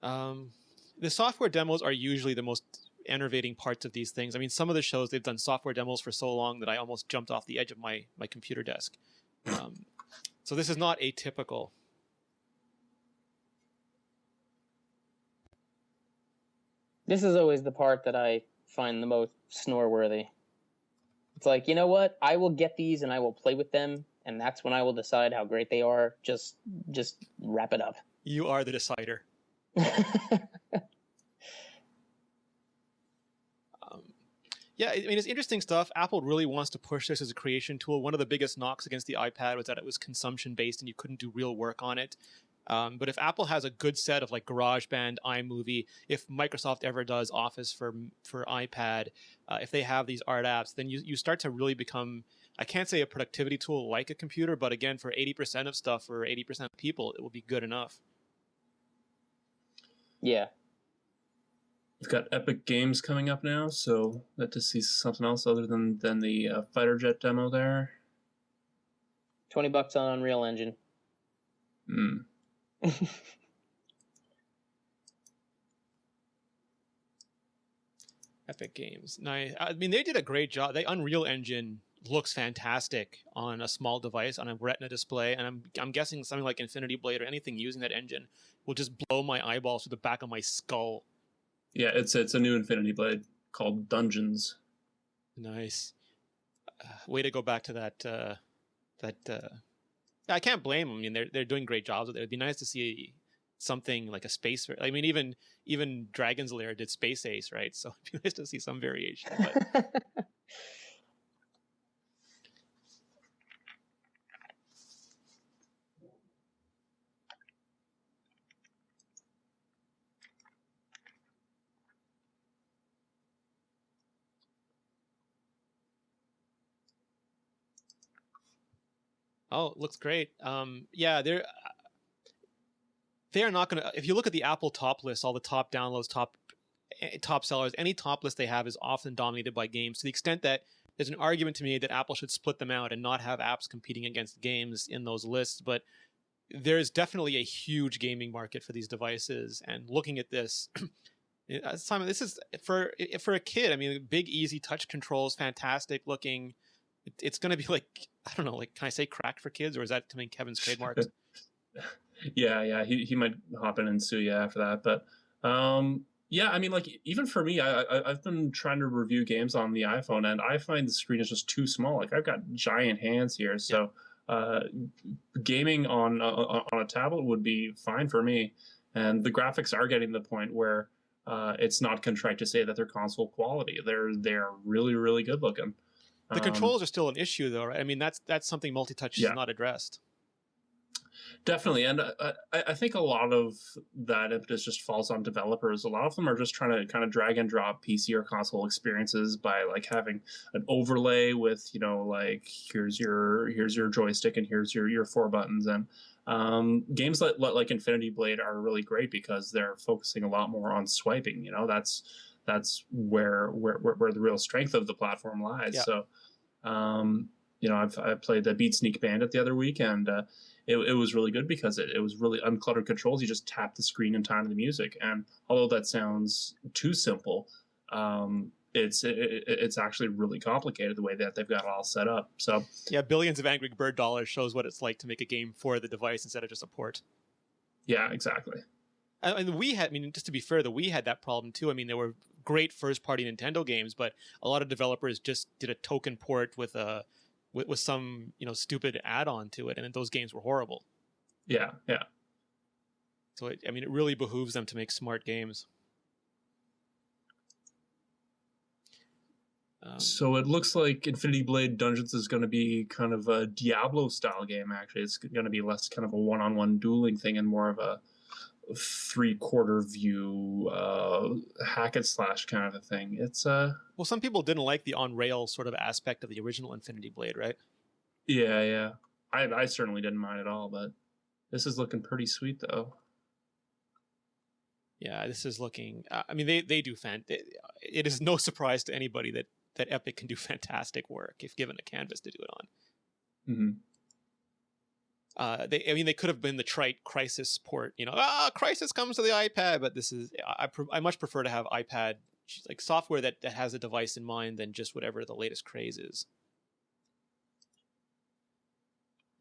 The software demos are usually the most enervating parts of these things. I mean, some of the shows, they've done software demos for so long that I almost jumped off the edge of my computer desk. So this is not atypical. This is always the part that I find the most snore-worthy. It's like, you know what? I will get these and I will play with them, and that's when I will decide how great they are. Just wrap it up. You are the decider. Yeah, I mean, it's interesting stuff. Apple really wants to push this as a creation tool. One of the biggest knocks against the iPad was that it was consumption-based and you couldn't do real work on it. But if Apple has a good set of like GarageBand, iMovie, if Microsoft ever does Office for iPad, if they have these art apps, then you start to really become, I can't say a productivity tool like a computer, but again, for 80% of stuff or 80% of people, it will be good enough. Yeah. We've got Epic Games coming up now, so let to see something else other than the fighter jet demo there. $20 on Unreal Engine. Epic Games. Nice. I mean, they did a great job. The Unreal Engine looks fantastic on a small device, on a Retina display, and I'm guessing something like Infinity Blade or anything using that engine will just blow my eyeballs to the back of my skull. Yeah, it's a new Infinity Blade called Dungeons. Nice. Way to go back to that. I can't blame them. I mean, they're doing great jobs with it. It'd be nice to see something like a space. I mean, even Dragon's Lair did Space Ace, right? So it'd be nice to see some variation. But oh, it looks great. Yeah, they are not going to. If you look at the Apple top list, all the top downloads, top sellers, any top list they have is often dominated by games. To the extent that there's an argument to me that Apple should split them out and not have apps competing against games in those lists. But there's definitely a huge gaming market for these devices. And looking at this, Simon, this is for a kid. I mean, big, easy touch controls, fantastic looking. It's going to be like, I don't know, like, can I say cracked for kids, or is that something Kevin's trademarked? Yeah, he might hop in and sue you after that, but yeah, I mean, like, even for me, I've been trying to review games on the iPhone, and I find the screen is just too small. Like, I've got giant hands here, so gaming on a tablet would be fine for me. And the graphics are getting to the point where it's not contrite to say that they're console quality. They're really, really good looking. The controls are still an issue, though, right? I mean, that's something multi-touch is not addressed. Definitely, and I think a lot of that impetus just falls on developers. A lot of them are just trying to kind of drag and drop PC or console experiences by like having an overlay with, you know, like here's your joystick and here's your 4 buttons. And games like Infinity Blade are really great because they're focusing a lot more on swiping. You know, that's where the real strength of the platform lies. Yeah. So, you know, I played the Beat Sneak Bandit the other week, and it was really good because it was really uncluttered controls. You just tap the screen in time to the music, and although that sounds too simple, it's actually really complicated the way that they've got it all set up. So yeah, billions of Angry Bird dollars shows what it's like to make a game for the device instead of just a port. Yeah, exactly. And the Wii had, I mean, just to be fair, the Wii had that problem too. I mean, there were great first-party Nintendo games, but a lot of developers just did a token port with some, you know, stupid add-on to it, and those games were horrible. Yeah. So I mean, it really behooves them to make smart games. So it looks like Infinity Blade Dungeons is going to be kind of a Diablo-style game. Actually, it's going to be less kind of a one-on-one dueling thing and more of a 3/4 view hack and slash kind of a thing. It's well, some people didn't like the on-rail sort of aspect of the original Infinity Blade, right? Yeah. I certainly didn't mind at all, but this is looking pretty sweet though. Yeah, this is looking. I mean, they do it is no surprise to anybody that Epic can do fantastic work if given a canvas to do it on. Mm-hmm. They could have been the trite Crisis port, you know, Crisis comes to the iPad, but this is, I much prefer to have iPad, like, software that has a device in mind than just whatever the latest craze is.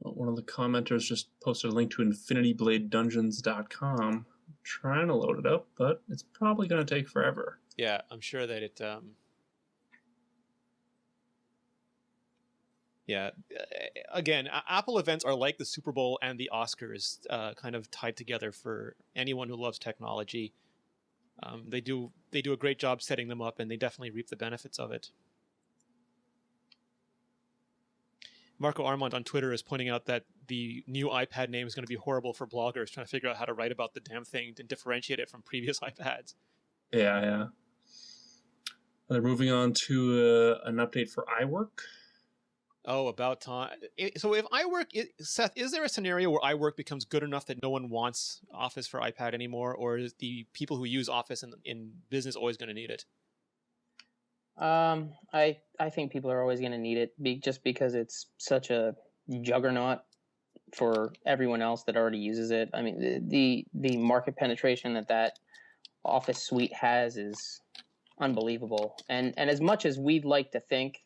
Well, one of the commenters just posted a link to infinitybladedungeons.com. trying to load it up, but it's probably going to take forever. Yeah, I'm sure that it. Yeah, again, Apple events are like the Super Bowl and the Oscars, kind of tied together for anyone who loves technology. They do a great job setting them up, and they definitely reap the benefits of it. Marco Armand on Twitter is pointing out that the new iPad name is going to be horrible for bloggers trying to figure out how to write about the damn thing and differentiate it from previous iPads. Yeah. They're moving on to an update for iWork. Oh, about time. So if iWork, Seth, is there a scenario where iWork becomes good enough that no one wants Office for iPad anymore, or is the people who use Office in business always going to need it? I think people are always going to need it just because it's such a juggernaut for everyone else that already uses it. I mean, the market penetration that Office suite has is unbelievable. And as much as we'd like to think,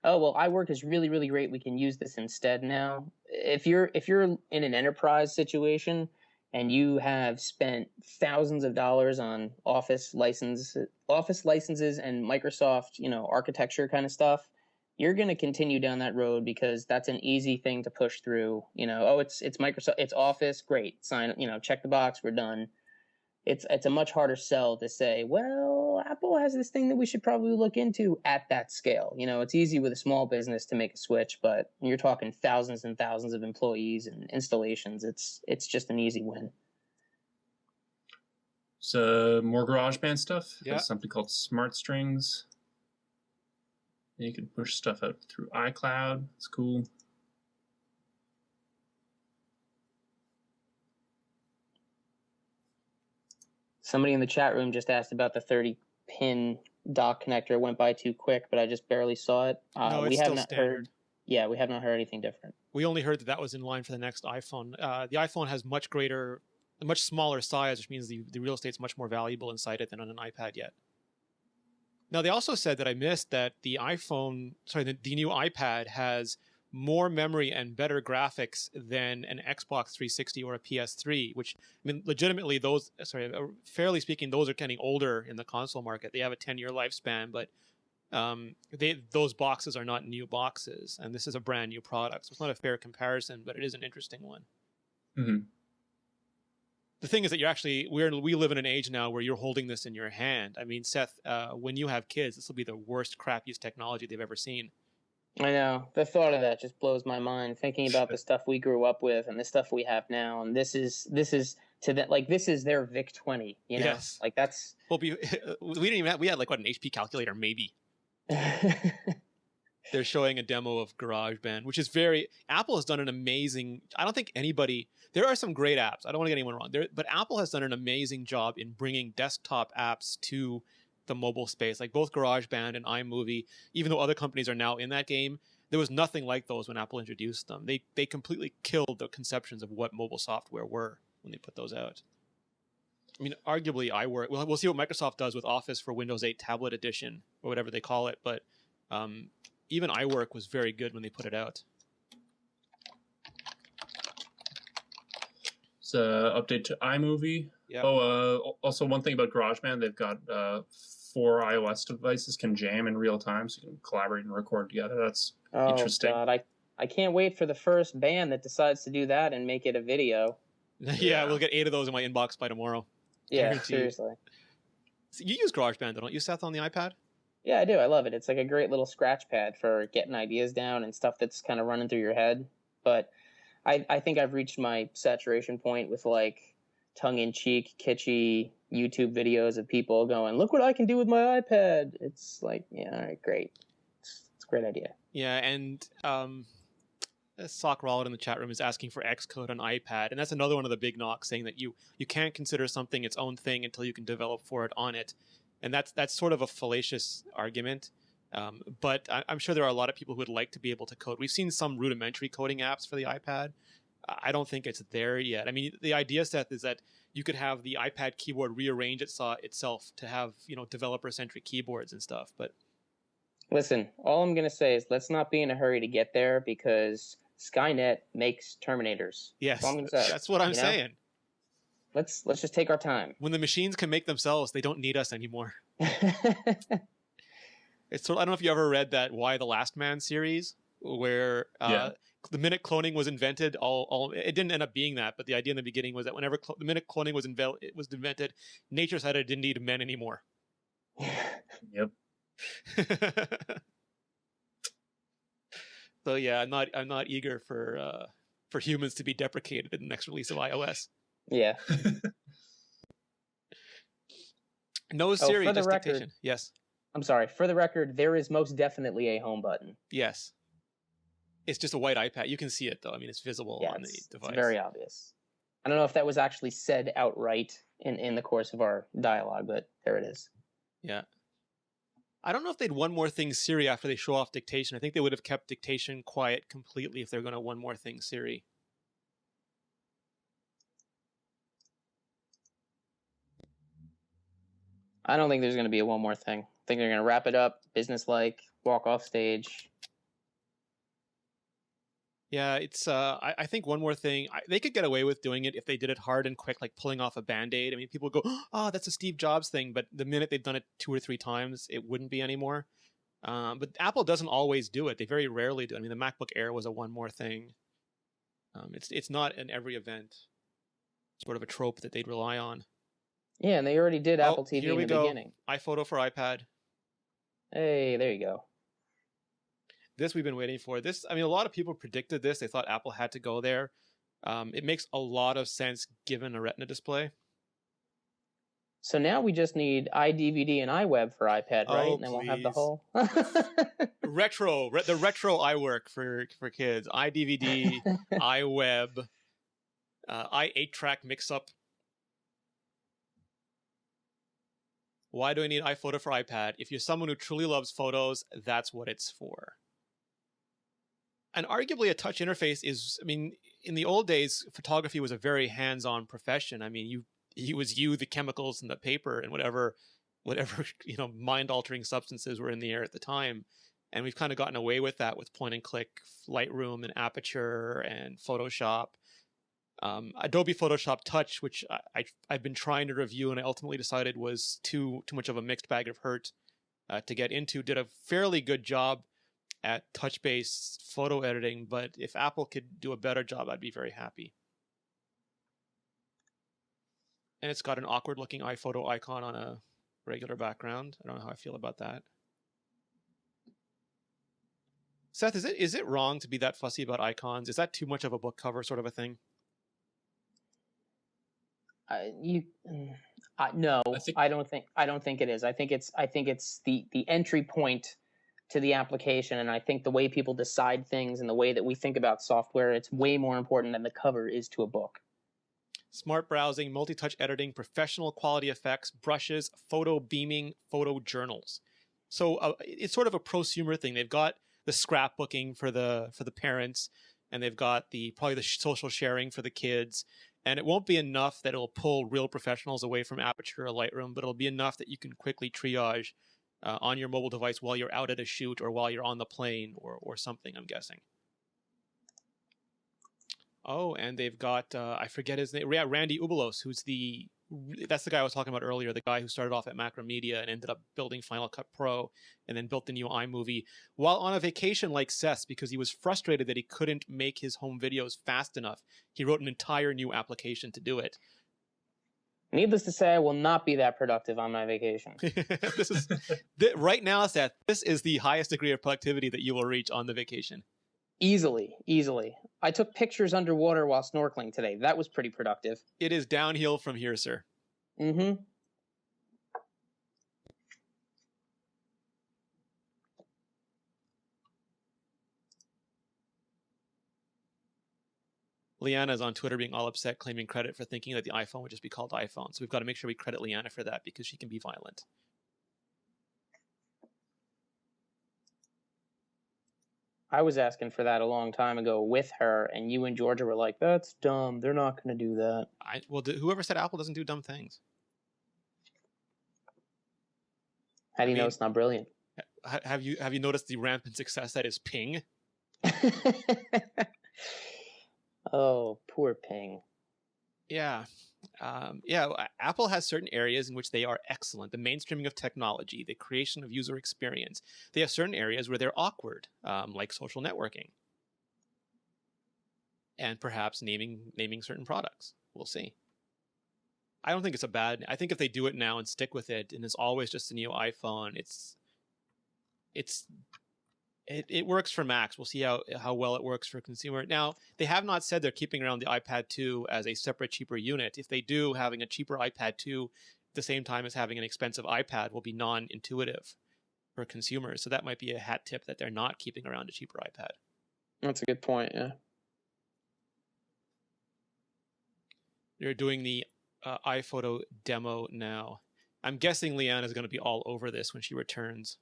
oh well, iWork is really, really great, we can use this instead now. If you're in an enterprise situation and you have spent thousands of dollars on Office licenses and Microsoft, architecture kind of stuff, you're going to continue down that road because that's an easy thing to push through. It's Microsoft, it's Office, great, sign, check the box, we're done. It's a much harder sell to say, well, Apple has this thing that we should probably look into at that scale. It's easy with a small business to make a switch, but when you're talking thousands and thousands of employees and installations, it's just an easy win. So more GarageBand stuff. Yeah. There's something called Smart Strings. You can push stuff out through iCloud. It's cool. Somebody in the chat room just asked about the 30-pin dock connector. It went by too quick, but I just barely saw it. No, it's still standard. We have not heard anything different. We only heard that was in line for the next iPhone. The iPhone has much smaller size, which means the real estate's much more valuable inside it than on an iPad yet. Now, they also said that I missed that the new iPad has more memory and better graphics than an Xbox 360 or a PS3, which, I mean, legitimately fairly speaking, those are getting older in the console market. They have a 10-year lifespan, but those boxes are not new boxes, and this is a brand new product. So it's not a fair comparison, but it is an interesting one. Mm-hmm. The thing is that we live in an age now where you're holding this in your hand. I mean, Seth, when you have kids, this will be the worst crappiest technology they've ever seen. I know. The thought of that just blows my mind, thinking about the stuff we grew up with and the stuff we have now. And this is to that, like, this is their VIC-20, Yes. Like, that's... Well, we didn't even we had like, what, an HP calculator, maybe. They're showing a demo of GarageBand, which is Apple has done an amazing, I don't think anybody, there are some great apps, I don't want to get anyone wrong, but Apple has done an amazing job in bringing desktop apps to the mobile space, like both GarageBand and iMovie. Even though other companies are now in that game, there was nothing like those when Apple introduced them. They completely killed the conceptions of what mobile software were when they put those out. I mean, arguably iWork, we'll see what Microsoft does with Office for Windows 8 Tablet Edition, or whatever they call it, but even iWork was very good when they put it out. So update to iMovie. Yep. Also one thing about GarageBand, they've got 4 iOS devices can jam in real time, so you can collaborate and record together. That's interesting. God, I can't wait for the first band that decides to do that and make it a video. Yeah, we'll get 8 of those in my inbox by tomorrow. Yeah, Guaranteed. seriously. So you use GarageBand, don't you, Seth, on the iPad? Yeah, I do. I love it. It's like a great little scratch pad for getting ideas down and stuff that's kind of running through your head. But I think I've reached my saturation point with, like, tongue-in-cheek, kitschy YouTube videos of people going, look what I can do with my iPad. It's like, yeah, all right, great. It's a great idea. Yeah, and Sock Rollet in the chat room is asking for Xcode on iPad, and that's another one of the big knocks, saying that you can't consider something its own thing until you can develop for it on it. And that's sort of a fallacious argument. But I'm sure there are a lot of people who would like to be able to code. We've seen some rudimentary coding apps for the iPad. I don't think it's there yet. I mean, the idea, Seth, is that you could have the iPad keyboard rearrange itself to have, developer-centric keyboards and stuff. But listen, all I'm going to say is let's not be in a hurry to get there, because Skynet makes Terminators. Yes, that's all I'm going to say. That's what I'm saying. Let's just take our time. When the machines can make themselves, they don't need us anymore. It's sort of, I don't know if you ever read that "Why the Last Man" series, where the minute cloning was invented, all it didn't end up being that, but the idea in the beginning was that whenever the minute cloning was invented, nature decided it didn't need men anymore. Yep. So yeah, I'm not eager for humans to be deprecated in the next release of iOS. Yeah. No Siri, for the just record, dictation. Yes. I'm sorry. For the record, there is most definitely a home button. Yes. It's just a white iPad. You can see it though. I mean, it's visible on the device. It's very obvious. I don't know if that was actually said outright in the course of our dialogue, but there it is. Yeah. I don't know if they'd one more thing Siri after they show off dictation. I think they would have kept dictation quiet completely if they're going to one more thing Siri. I don't think there's going to be a one more thing. I think they're going to wrap it up, business-like, walk off stage. Yeah, it's. I think one more thing. They could get away with doing it if they did it hard and quick, like pulling off a Band-Aid. I mean, people go, "Oh, that's a Steve Jobs thing," but the minute they've done it 2 or 3 times, it wouldn't be anymore. But Apple doesn't always do it. They very rarely do. I mean, the MacBook Air was a one more thing. It's not in every event. Sort of a trope that they'd rely on. Yeah, and they already did Apple TV in the beginning. iPhoto for iPad. Hey, there you go. This we've been waiting for. This, I mean, a lot of people predicted this. They thought Apple had to go there. It makes a lot of sense given a Retina display. So now we just need iDVD and iWeb for iPad, right? Oh, and then we'll have the please. whole the retro iWork for kids. iDVD, iWeb, i8-track mix-up. Why do I need iPhoto for iPad? If you're someone who truly loves photos, that's what it's for. And arguably a touch interface is, I mean, in the old days, photography was a very hands-on profession. I mean, the chemicals and the paper and whatever, mind-altering substances were in the air at the time. And we've kind of gotten away with that with point-and-click Lightroom and Aperture and Photoshop. Adobe Photoshop Touch, which I've been trying to review and I ultimately decided was too much of a mixed bag of hurt to get into, did a fairly good job at touch-based photo editing, but if Apple could do a better job, I'd be very happy. And it's got an awkward-looking iPhoto icon on a regular background. I don't know how I feel about that. Seth, is it wrong to be that fussy about icons? Is that too much of a book cover sort of a thing? No, I don't think it is. I think it's the entry point to the application, and I think the way people decide things and the way that we think about software, it's way more important than the cover is to a book. Smart browsing, multi-touch editing, professional quality effects, brushes, photo beaming, photo journals. So it's sort of a prosumer thing. They've got the scrapbooking for the parents, and they've got probably the social sharing for the kids. And it won't be enough that it'll pull real professionals away from Aperture or Lightroom, but it'll be enough that you can quickly triage on your mobile device while you're out at a shoot or while you're on the plane or something, I'm guessing. Oh, and they've got, I forget his name, Randy Ubelos, that's the guy I was talking about earlier, the guy who started off at Macromedia and ended up building Final Cut Pro and then built the new iMovie while on a vacation like Seth because he was frustrated that he couldn't make his home videos fast enough. He wrote an entire new application to do it. Needless to say, I will not be that productive on my vacation. Right now, Seth, this is the highest degree of productivity that you will reach on the vacation. Easily. I took pictures underwater while snorkeling today. That was pretty productive. It is downhill from here, sir. Mm-hmm. Leanna's on Twitter being all upset, claiming credit for thinking that the iPhone would just be called iPhone. So we've got to make sure we credit Leanna for that because she can be violent. I was asking for that a long time ago with her, and you and Georgia were like, that's dumb. They're not going to do that. Whoever said Apple doesn't do dumb things? How do you know it's not brilliant? Have you noticed the rampant success that is Ping? Oh, poor Ping. Yeah. Yeah, Apple has certain areas in which they are excellent. The mainstreaming of technology, the creation of user experience. They have certain areas where they're awkward, like social networking, and perhaps naming certain products. We'll see. I don't think it's a bad. I think if they do it now and stick with it, and it's always just a new iPhone, it works for Macs. We'll see how well it works for consumer. Now, they have not said they're keeping around the iPad 2 as a separate, cheaper unit. If they do, having a cheaper iPad 2 at the same time as having an expensive iPad will be non-intuitive for consumers. So that might be a hat tip that they're not keeping around a cheaper iPad. That's a good point, yeah. They're doing the iPhoto demo now. I'm guessing Leanne is going to be all over this when she returns.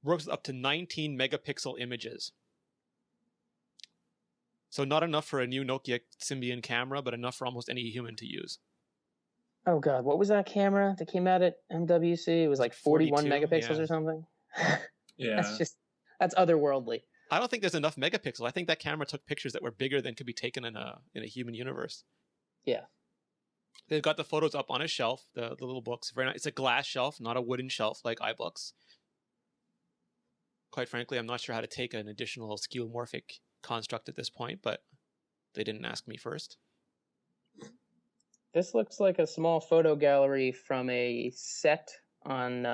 Works with up to 19 megapixel images. So not enough for a new Nokia Symbian camera, but enough for almost any human to use. Oh God, what was that camera that came out at MWC? It was like 41 42, megapixels yeah. or something. Yeah. That's otherworldly. I don't think there's enough megapixels. I think that camera took pictures that were bigger than could be taken in a human universe. Yeah. They've got the photos up on a shelf, the little books. Very nice. It's a glass shelf, not a wooden shelf like iBooks. Quite frankly, I'm not sure how to take an additional skeuomorphic construct at this point, but they didn't ask me first. This looks like a small photo gallery from a set on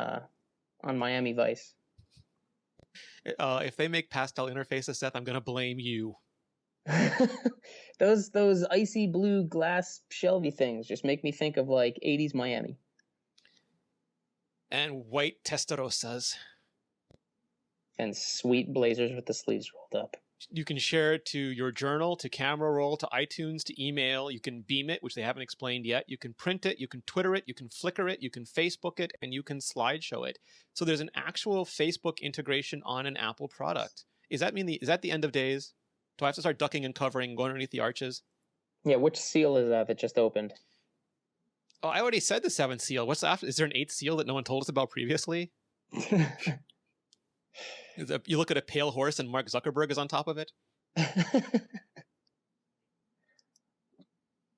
Miami Vice. If they make pastel interfaces, Seth, I'm going to blame you. those icy blue glass shelvy things just make me think of like 80s Miami. And white Testarossas. And sweet blazers with the sleeves rolled up. You can share it to your journal, to camera roll, to iTunes, to email. You can beam it, which they haven't explained yet. You can print it, you can Twitter it, you can Flickr it, you can Facebook it, and you can slideshow it. So there's an actual Facebook integration on an Apple product. Is that the end of days? Do I have to start ducking and covering and going underneath the arches? Yeah, which seal is that just opened? Oh, I already said the seventh seal. What's after? Is there an eighth seal that no one told us about previously? You look at a pale horse and Mark Zuckerberg is on top of it.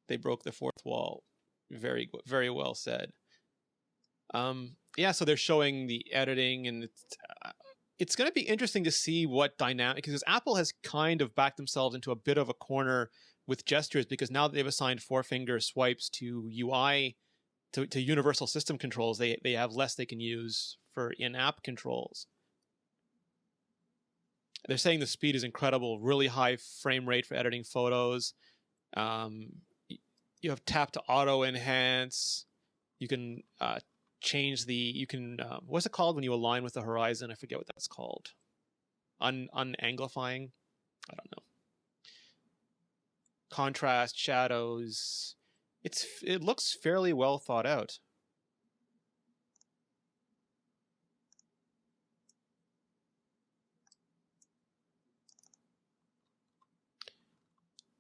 They broke the fourth wall. Very, very well said. Yeah, so they're showing the editing, and it's going to be interesting to see what dynamic, because Apple has kind of backed themselves into a bit of a corner with gestures, because now that they've assigned four-finger swipes to UI, to universal system controls, they have less they can use for in-app controls. They're saying the speed is incredible, really high frame rate for editing photos. You have tap to auto enhance. You can change what's it called when you align with the horizon? I forget what that's called. Unanglifying? I don't know. Contrast, shadows. It looks fairly well thought out.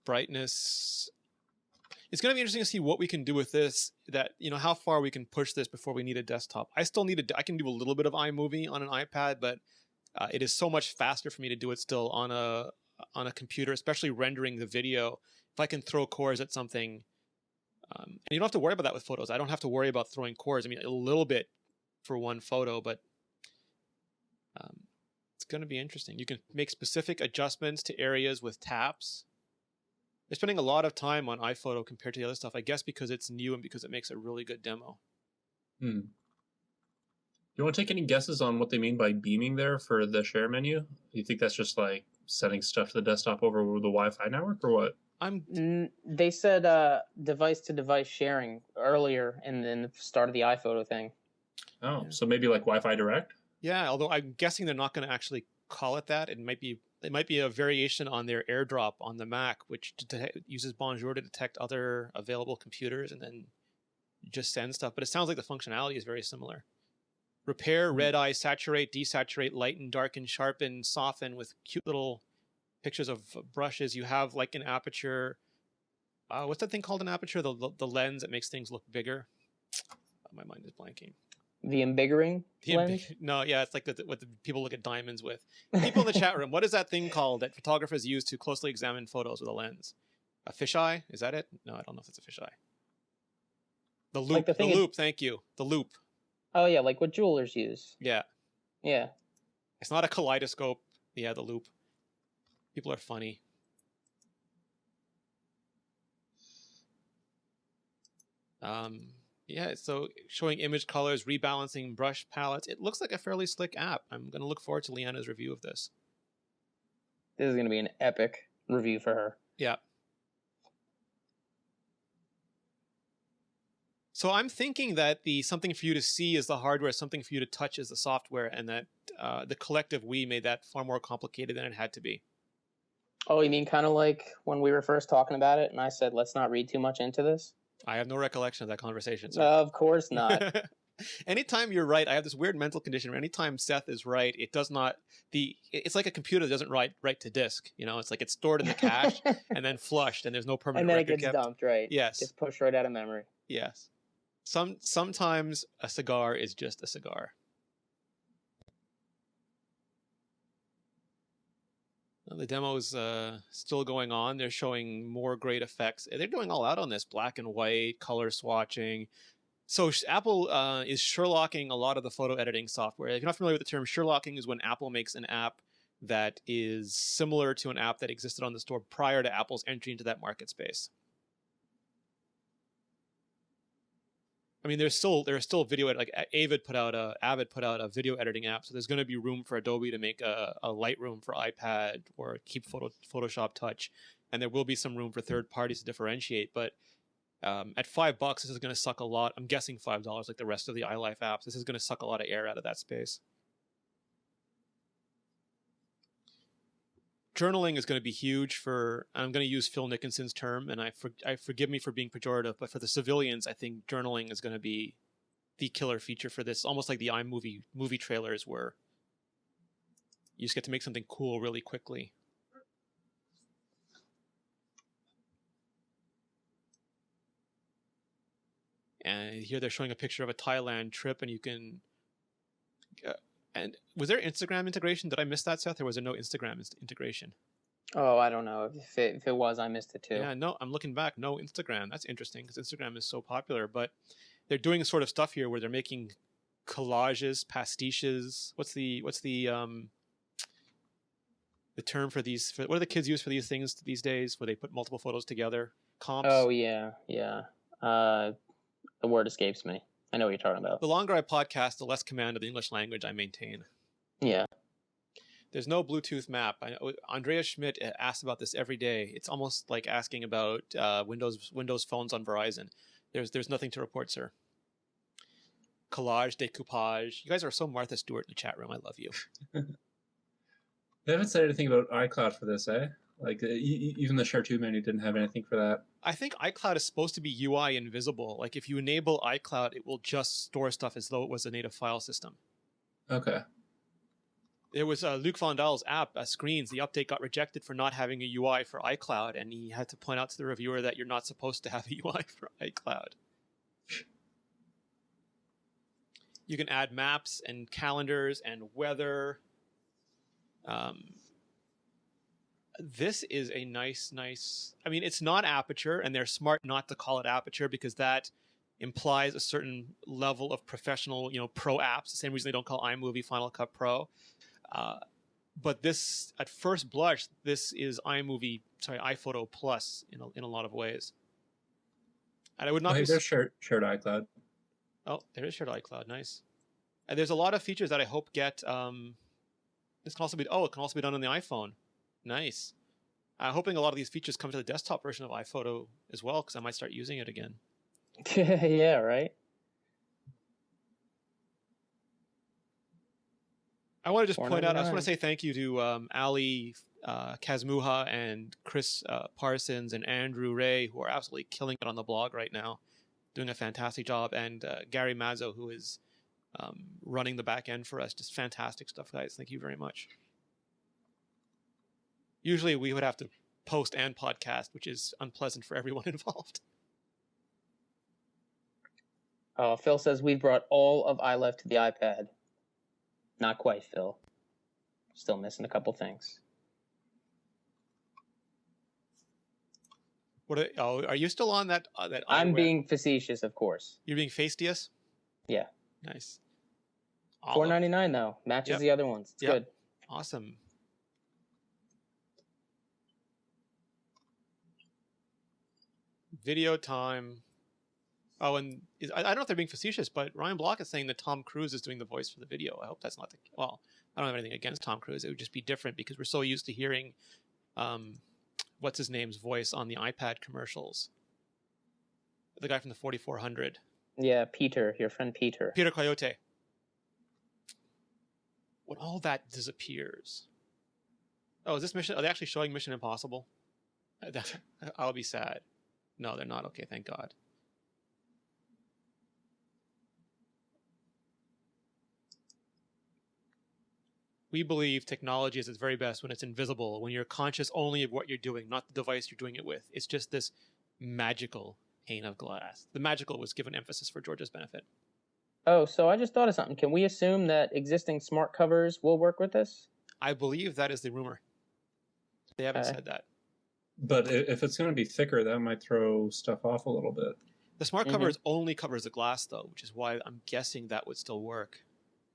Brightness. It's going to be interesting to see what we can do with this, how far we can push this before we need a desktop. I can do a little bit of iMovie on an iPad, but it is so much faster for me to do it still on a computer, especially rendering the video. If I can throw cores at something, and you don't have to worry about that with photos. I don't have to worry about throwing cores. I mean, a little bit for one photo, but it's going to be interesting. You can make specific adjustments to areas with taps. They're spending a lot of time on iPhoto compared to the other stuff, I guess because it's new and because it makes a really good demo. You want to take any guesses on what they mean by beaming there for the share menu? Do you think that's just like sending stuff to the desktop over the Wi-Fi network, or what? They said device-to-device sharing earlier in the start of the iPhoto thing. Oh, yeah. So maybe like Wi-Fi Direct? Yeah, although I'm guessing they're not going to actually call it that. It might be a variation on their AirDrop on the Mac, which uses Bonjour to detect other available computers and then just send stuff. But it sounds like the functionality is very similar. Repair, red eye, saturate, desaturate, lighten, darken, sharpen, soften with cute little pictures of brushes. You have like an aperture. What's that thing called, an aperture? The lens that makes things look bigger. My mind is blanking. The embiggering lens? No, yeah, it's like what the people look at diamonds with. People in the chat room, what is that thing called that photographers use to closely examine photos with a lens? A fisheye? Is that it? No, I don't know if it's a fisheye. The loop. Like the The thing is- loop. Thank you. The loop. Oh yeah, like what jewelers use. Yeah. Yeah. It's not a kaleidoscope. Yeah, the loop. People are funny. Yeah, so showing image colors, rebalancing brush palettes. It looks like a fairly slick app. I'm going to look forward to Leanna's review of this. This is going to be an epic review for her. Yeah. So I'm thinking that the something for you to see is the hardware, something for you to touch is the software, and that the collective we made that far more complicated than it had to be. Oh, you mean kind of like when we were first talking about it and I said, let's not read too much into this? I have no recollection of that conversation. So. Of course not. Anytime you're right, I have this weird mental condition where anytime Seth is right, it does not it's like a computer that doesn't write to disk. You know, it's like it's stored in the cache and then flushed, and there's no permanent and then it record gets kept. dumped, right? Yes. Gets pushed right out of memory. Yes. Sometimes a cigar is just a cigar. Well, the demo is still going on. They're showing more great effects. They're going all out on this, black and white, color swatching. So Apple is Sherlocking a lot of the photo editing software. If you're not familiar with the term, Sherlocking is when Apple makes an app that is similar to an app that existed on the store prior to Apple's entry into that market space. I mean, there are still video like Avid put out a video editing app, so there's going to be room for Adobe to make a Lightroom for iPad or keep Photoshop Touch, and there will be some room for third parties to differentiate. But at $5, this is going to suck a lot. I'm guessing $5, like the rest of the iLife apps. This is going to suck a lot of air out of that space. Journaling is going to be huge for. I'm going to use Phil Nickinson's term, and I forgive me for being pejorative, but for the civilians, I think journaling is going to be the killer feature for this. Almost like the iMovie movie trailers, where you just get to make something cool really quickly. And here they're showing a picture of a Thailand trip, and you can. And was there Instagram integration? Did I miss that, Seth? Or was there no Instagram integration? Oh, I don't know. If it was, I missed it too. Yeah, no, I'm looking back. No Instagram. That's interesting because Instagram is so popular. But they're doing sort of stuff here where they're making collages, pastiches. What's the term for these? What do the kids use for these things these days? Where they put multiple photos together? Comps. Oh yeah. The word escapes me. I know what you're talking about. The longer I podcast, the less command of the English language I maintain. Yeah. There's no Bluetooth map. I know Andrea Schmidt asks about this every day. It's almost like asking about Windows phones on Verizon. There's nothing to report, sir. Collage, decoupage. You guys are so Martha Stewart in the chat room. I love you. They haven't said anything about iCloud for this, eh? Like even the Share 2 menu didn't have anything for that. I think iCloud is supposed to be UI invisible. Like if you enable iCloud, it will just store stuff as though it was a native file system. Okay. There was Luc Vandal's app, Screens. The update got rejected for not having a UI for iCloud, and he had to point out to the reviewer that you're not supposed to have a UI for iCloud. You can add maps and calendars and weather. This is a nice. I mean, it's not Aperture, and they're smart not to call it Aperture because that implies a certain level of professional, pro apps. The same reason they don't call iMovie Final Cut Pro. But this, at first blush, this is iPhoto Plus in a lot of ways. And I would not. There's shared iCloud. Oh, there is shared iCloud. Nice. And there's a lot of features that I hope get. This can also be. Oh, it can also be done on the iPhone. Nice. I'm hoping a lot of these features come to the desktop version of iPhoto as well, because I might start using it again. Yeah, right. I want to just point out, I just want to say thank you to Ali Kazmuha and Chris Parsons and Andrew Ray, who are absolutely killing it on the blog right now, doing a fantastic job, and Gary Mazzo, who is running the back end for us. Just fantastic stuff, guys. Thank you very much. Usually we would have to post and podcast, which is unpleasant for everyone involved. Phil says we've brought all of iLife to the iPad. Not quite, Phil. Still missing a couple things. Are you still on that I'm eyewear? being facetious, of course. You're being fastidious? Yeah. Nice. $4.99 though. Matches Yep. the other ones. It's good. Awesome. Video time. Oh, and I don't know if they're being facetious, but Ryan Block is saying that Tom Cruise is doing the voice for the video. I hope that's not the... Well, I don't have anything against Tom Cruise. It would just be different because we're so used to hearing what's his name's voice on the iPad commercials. The guy from the 4400. Yeah, Peter, your friend Peter. Peter Coyote. When all that disappears. Oh, is this mission? Are they actually showing Mission Impossible? I'll be sad. No, they're not. Okay, thank God. We believe technology is its very best when it's invisible, when you're conscious only of what you're doing, not the device you're doing it with. It's just this magical pane of glass. The magical was given emphasis for George's benefit. Oh, so I just thought of something. Can we assume that existing smart covers will work with this? I believe that is the rumor. They haven't said that. But if it's going to be thicker, that might throw stuff off a little bit. The smart covers only covers the glass, though, which is why I'm guessing that would still work.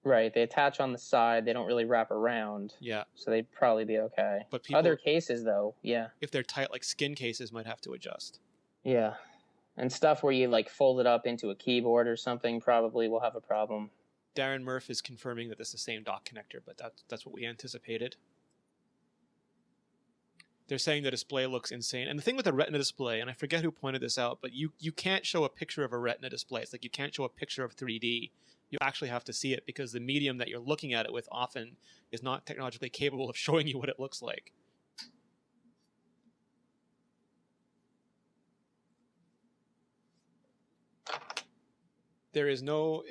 Right, they attach on the side. They don't really wrap around. Yeah. So they'd probably be okay. But people, other cases, though, yeah. If they're tight, like skin cases, might have to adjust. Yeah. And stuff where you like fold it up into a keyboard or something probably will have a problem. Darren Murph is confirming that it's the same dock connector, but that's what we anticipated. They're saying the display looks insane. And the thing with the Retina display, and I forget who pointed this out, but you can't show a picture of a Retina display. It's like you can't show a picture of 3D. You actually have to see it because the medium that you're looking at it with often is not technologically capable of showing you what it looks like. There is no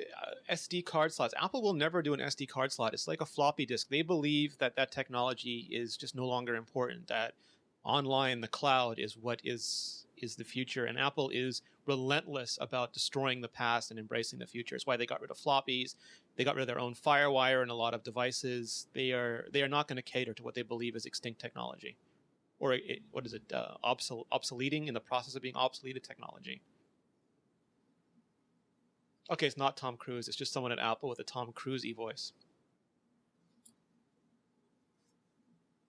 SD card slots. Apple will never do an SD card slot. It's like a floppy disk. They believe that that technology is just no longer important, that online, the cloud is what is the future. And Apple is relentless about destroying the past and embracing the future. It's why they got rid of floppies. They got rid of their own FireWire and a lot of devices. They are not going to cater to what they believe is extinct technology. Or what is it? Obsoleting, in the process of being obsoleted technology. Okay, it's not Tom Cruise. It's just someone at Apple with a Tom Cruise-y voice.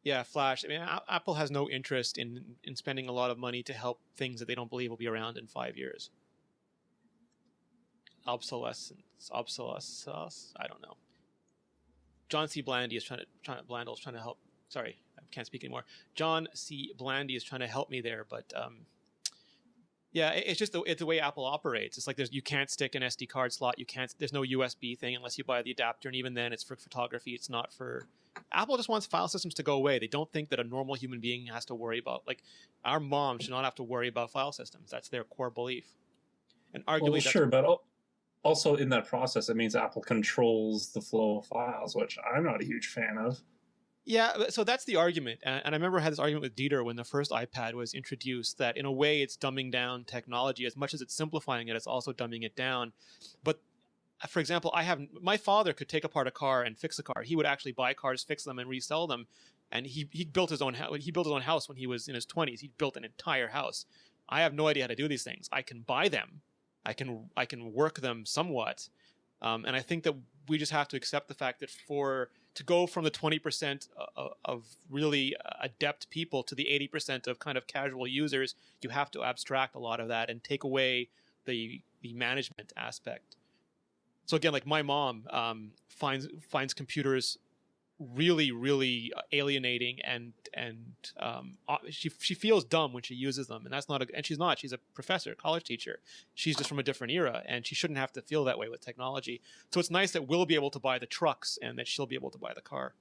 Yeah, Flash. I mean, Apple has no interest in spending a lot of money to help things that they don't believe will be around in 5 years. Obsolescence. I don't know. John C. Blandy is trying to help. Sorry, I can't speak anymore. John C. Blandy is trying to help me there, but yeah, it's just the way Apple operates. It's like you can't stick an SD card slot. There's no USB thing unless you buy the adapter, and even then, it's for photography. It's not for. Apple just wants file systems to go away. They don't think that a normal human being has to worry about, like, our mom should not have to worry about file systems. That's their core belief. And arguably, well, sure, but also in that process, it means Apple controls the flow of files, which I'm not a huge fan of. Yeah, so that's the argument. And I remember I had this argument with Dieter when the first iPad was introduced, that in a way it's dumbing down technology. As much as it's simplifying it, it's also dumbing it down. But for example, my father could take apart a car and fix a car. He would actually buy cars, fix them, and resell them. And he built his own house when he was in his 20s. He built an entire house. I have no idea how to do these things. I can buy them. I can work them somewhat. And I think that we just have to accept the fact that to go from the 20% of really adept people to the 80% of kind of casual users, you have to abstract a lot of that and take away the management aspect. So again, like my mom finds computers really, really alienating, and she feels dumb when she uses them, and she's a professor, college teacher. She's just from a different era, and she shouldn't have to feel that way with technology. So it's nice that we'll be able to buy the trucks and that she'll be able to buy the car.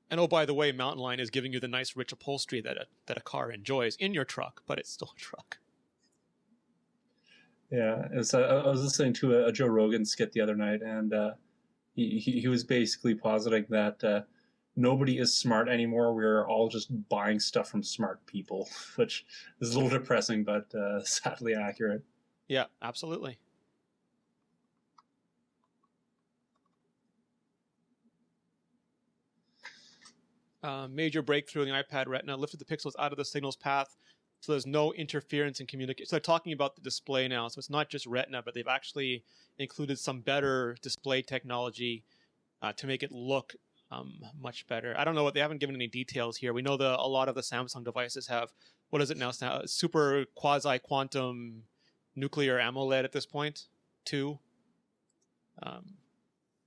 And oh, by the way, Mountain Lion is giving you the nice rich upholstery that a car enjoys in your truck, but it's still a truck. Yeah, I was listening to a Joe Rogan skit the other night, and he was basically positing that nobody is smart anymore. We're all just buying stuff from smart people, which is a little depressing, but sadly accurate. Yeah, absolutely. Major breakthrough in the iPad Retina, lifted the pixels out of the signal's path, so there's no interference in communication. So they're talking about the display now, so it's not just Retina, but they've actually included some better display technology to make it look much better. I don't know what they haven't given any details here. We know a lot of the Samsung devices have, what is it now? Super quasi quantum nuclear AMOLED at this point, too.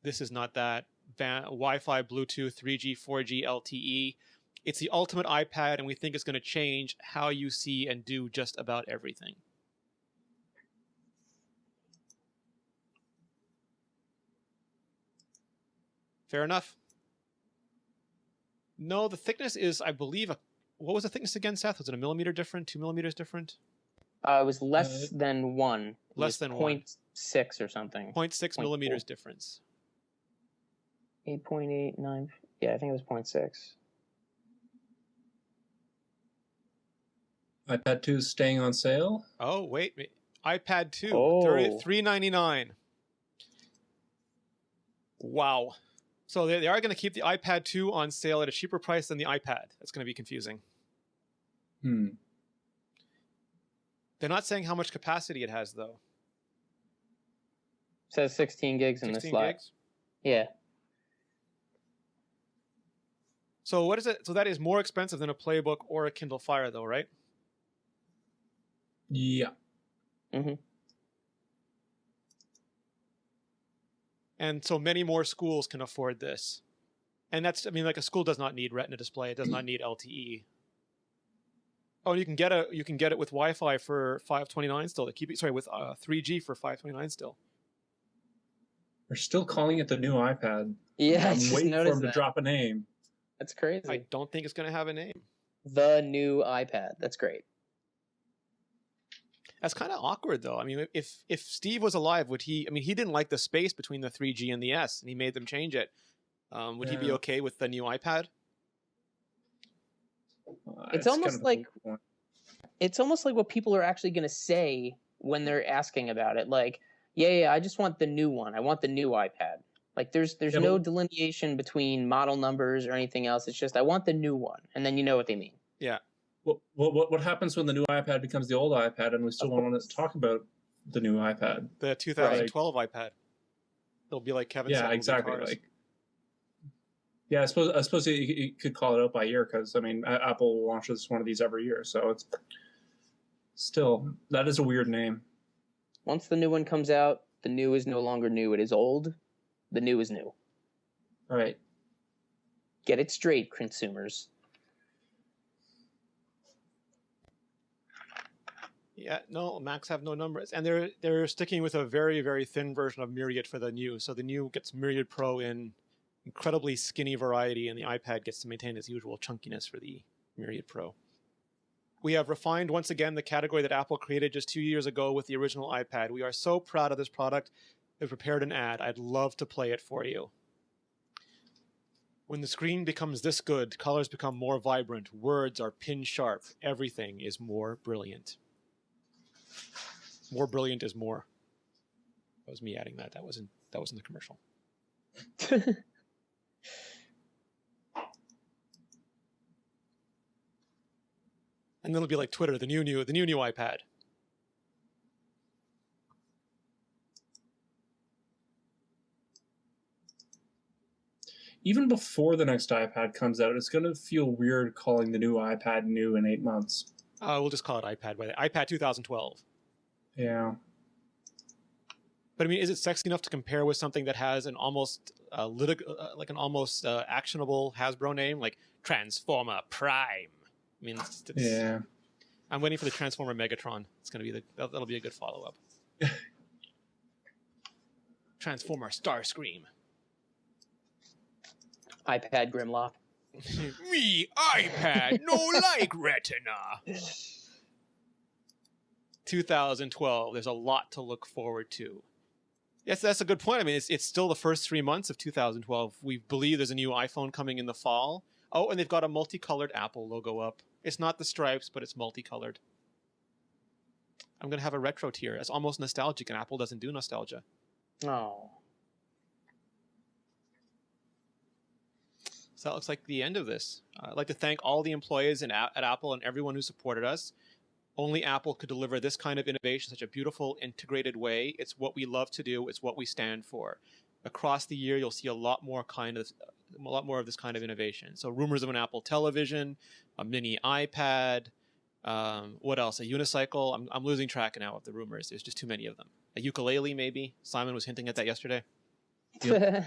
This is not that. Wi-Fi, Bluetooth, 3G, 4G, LTE. It's the ultimate iPad, and we think it's going to change how you see and do just about everything. Fair enough. No, the thickness is, I believe, what was the thickness again, Seth? Was it a millimeter different, 2 millimeters different? It was less than 1. Less than 1. 0.6 or something. 0.6 millimeters difference. 8.89. Yeah, I think it was 0.6. iPad 2 is staying on sale. Oh, wait. iPad 2, $399. Wow. So they are going to keep the iPad 2 on sale at a cheaper price than the iPad. That's going to be confusing. Hmm. They're not saying how much capacity it has, though. It says 16 gigs in this slide. Gigs? Yeah. So what is it? So that is more expensive than a Playbook or a Kindle Fire, though, right? Yeah. Mm-hmm. And so many more schools can afford this. And that's, I mean, like a school does not need Retina display. It does not need LTE. Oh, and you can get it with Wi-Fi for $529 still. With 3G for $529 still. They're still calling it the new iPad. Yeah, I'm waiting for them to drop a name. That's crazy. I don't think it's going to have a name. The new iPad. That's great. That's kind of awkward, though. I mean, if Steve was alive, would he? I mean, he didn't like the space between the 3G and the S, and he made them change it. Would he be okay with the new iPad? It's almost like what people are actually going to say when they're asking about it. Like, yeah, I just want the new one. I want the new iPad. Like, there's no delineation between model numbers or anything else. It's just I want the new one, and then you know what they mean. Yeah. What happens when the new iPad becomes the old iPad and we still want to talk about the new iPad? The 2012 iPad. It'll be like Kevin said. Yeah, exactly. Like, yeah, I suppose you could call it out by year because I mean Apple launches one of these every year, so it's still that is a weird name. Once the new one comes out, the new is no longer new. It is old. The new is new. All right. Get it straight, consumers. Yeah, no, Macs have no numbers, and they're sticking with a very, very thin version of Myriad for the new. So the new gets Myriad Pro in incredibly skinny variety, and the iPad gets to maintain its usual chunkiness for the Myriad Pro. We have refined once again the category that Apple created just 2 years ago with the original iPad. We are so proud of this product. We've prepared an ad. I'd love to play it for you. When the screen becomes this good, colors become more vibrant, words are pin sharp, everything is more brilliant. More brilliant is more. That was me adding that. That wasn't the commercial. And then it'll be like Twitter, the new iPad. Even before the next iPad comes out, it's going to feel weird calling the new iPad new in 8 months. We'll just call it iPad. iPad 2012. Yeah. But I mean, is it sexy enough to compare with something that has an almost actionable Hasbro name, like Transformer Prime? I mean, yeah. I'm waiting for the Transformer Megatron. It's going to be that'll be a good follow-up. Transformer Starscream. iPad Grimlock. Me, iPad, no like Retina. 2012. There's a lot to look forward to. Yes, that's a good point. I mean, it's still the first 3 months of 2012. We believe there's a new iPhone coming in the fall. Oh, and they've got a multicolored Apple logo up. It's not the stripes, but it's multicolored. I'm going to have a retro tier. It's almost nostalgic, and Apple doesn't do nostalgia. Oh. So So that looks like the end of this. I'd like to thank all the employees at Apple and everyone who supported us. Only Apple could deliver this kind of innovation in such a beautiful, integrated way. It's what we love to do. It's what we stand for. Across the year, you'll see a lot more of this kind of innovation. So rumors of an Apple television, a mini iPad, what else? A unicycle. I'm losing track now of the rumors. There's just too many of them. A ukulele, maybe. Simon was hinting at that yesterday. Yep.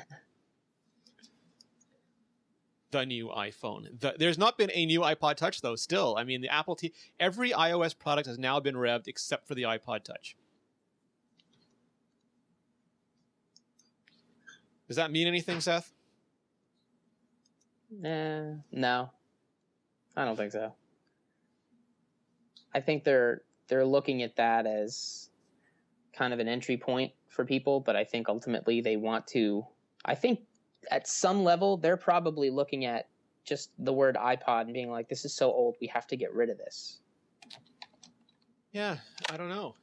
The new iPhone. There's not been a new iPod Touch, though, still. I mean, every iOS product has now been revved except for the iPod Touch. Does that mean anything, Seth? No, I don't think so. I think they're looking at that as kind of an entry point for people, but I think ultimately they want to. I think at some level they're probably looking at just the word iPod and being like, "This is so old, we have to get rid of this." Yeah, I don't know.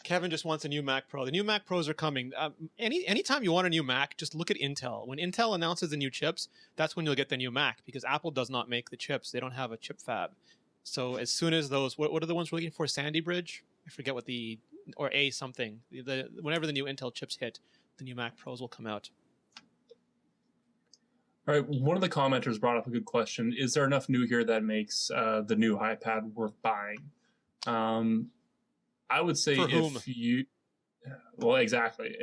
Kevin just wants a new Mac Pro. The new Mac Pros are coming. Anytime you want a new Mac, just look at Intel. When Intel announces the new chips, that's when you'll get the new Mac, because Apple does not make the chips. They don't have a chip fab. So as soon as those, what are the ones we're looking for? Sandy Bridge? I forget what or A something. Whenever the new Intel chips hit, the new Mac Pros will come out. All right, one of the commenters brought up a good question. Is there enough new here that makes the new iPad worth buying? I would say For whom? well, exactly.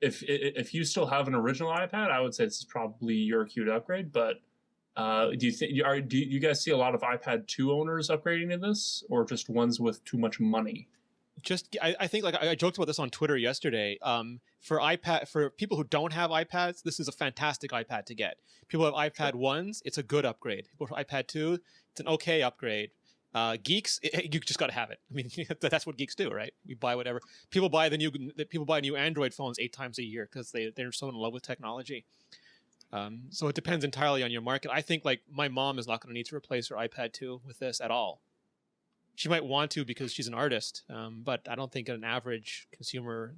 If you still have an original iPad, I would say this is probably your cue to upgrade. But do you guys see a lot of iPad 2 owners upgrading to this, or just ones with too much money? I think, like, I joked about this on Twitter yesterday. For people who don't have iPads, this is a fantastic iPad to get. People who have iPad 1s, it's a good upgrade. People who have iPad 2, it's an okay upgrade. Geeks, you just got to have it. I mean, that's what geeks do, right? We buy whatever. People buy new Android phones 8 times a year because they're so in love with technology. So it depends entirely on your market. I think, like, my mom is not going to need to replace her iPad 2 with this at all. She might want to because she's an artist, but I don't think an average consumer.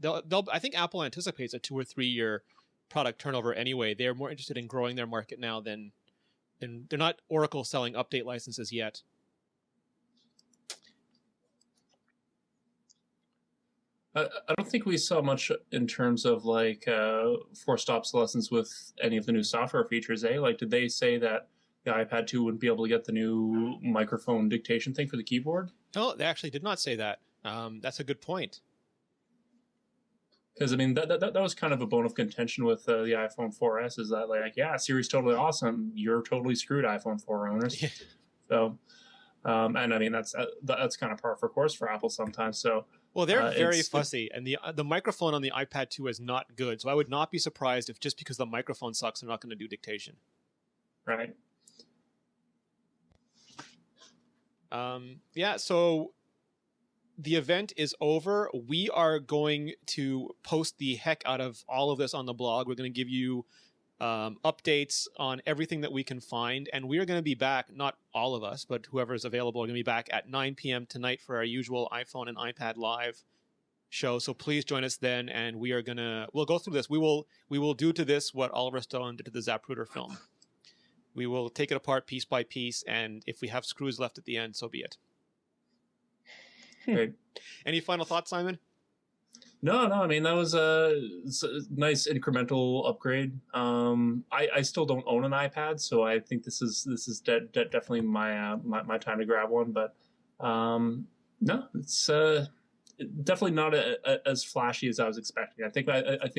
I think Apple anticipates a 2 or 3 year product turnover anyway. They're more interested in growing their market now than they're not Oracle selling update licenses yet. I don't think we saw much in terms of like forced obsolescence with any of the new software features. Like, did they say that the iPad 2 wouldn't be able to get the new microphone dictation thing for the keyboard? No, they actually did not say that. That's a good point. Because I mean that was kind of a bone of contention with the iPhone 4S, is that, like, yeah, Siri's totally awesome, you're totally screwed, iPhone 4 owners. So, and I mean that's kind of par for course for Apple sometimes. So. Well, they're very fussy, and the microphone on the iPad 2 is not good. So I would not be surprised if just because the microphone sucks, they're not going to do dictation. Right. Yeah, so the event is over. We are going to post the heck out of all of this on the blog. We're going to give you updates on everything that we can find, and we are going to be back, not all of us, but whoever is available, are going to be back at 9 p.m. tonight for our usual iPhone and iPad live show. So please join us then, and we'll go through this. We will do to this what Oliver Stone did to the Zapruder film. We will take it apart piece by piece, and if we have screws left at the end, so be it. Great. Any final thoughts, Simon? No. I mean, that was a nice incremental upgrade. I still don't own an iPad, so I think this is definitely my time to grab one. But no, it's definitely not as flashy as I was expecting. I think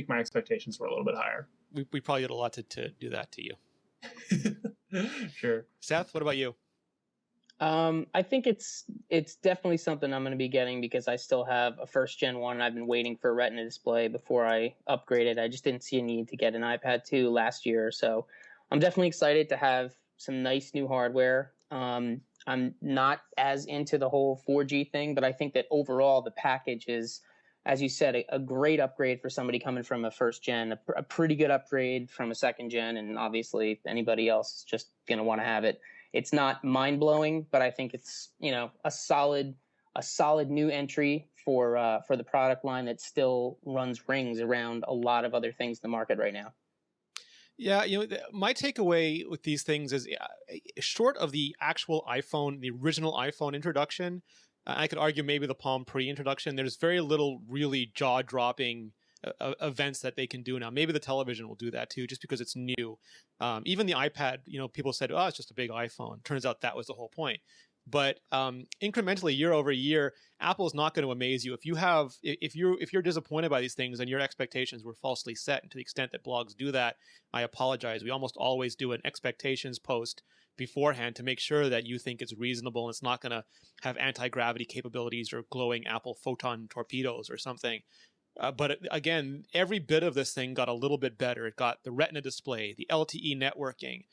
my expectations were a little bit higher. We probably did a lot to do that to you. Sure. Seth, what about you? I think it's definitely something I'm going to be getting because I still have a first gen one. And I've been waiting for a Retina display before I upgraded. I just didn't see a need to get an iPad 2 last year, so I'm definitely excited to have some nice new hardware. I'm not as into the whole 4G thing, but I think that overall the package is, as you said, a great upgrade for somebody coming from a first gen, a pretty good upgrade from a second gen, and obviously anybody else is just going to want to have it. It's not mind blowing, but I think it's, a solid new entry for the product line that still runs rings around a lot of other things in the market right now. Yeah, my takeaway with these things is, short of the actual iPhone, the original iPhone introduction, I could argue maybe the Palm Pre introduction. There's very little really jaw-dropping events that they can do now. Maybe the television will do that too, just because it's new. Even the iPad, people said, "Oh, it's just a big iPhone." Turns out that was the whole point. But incrementally, year over year, Apple's not going to amaze you. If you're disappointed by these things and your expectations were falsely set, and to the extent that blogs do that, I apologize. We almost always do an expectations post beforehand to make sure that you think it's reasonable and it's not going to have anti-gravity capabilities or glowing Apple photon torpedoes or something. But again, every bit of this thing got a little bit better. It got the Retina display, the LTE networking.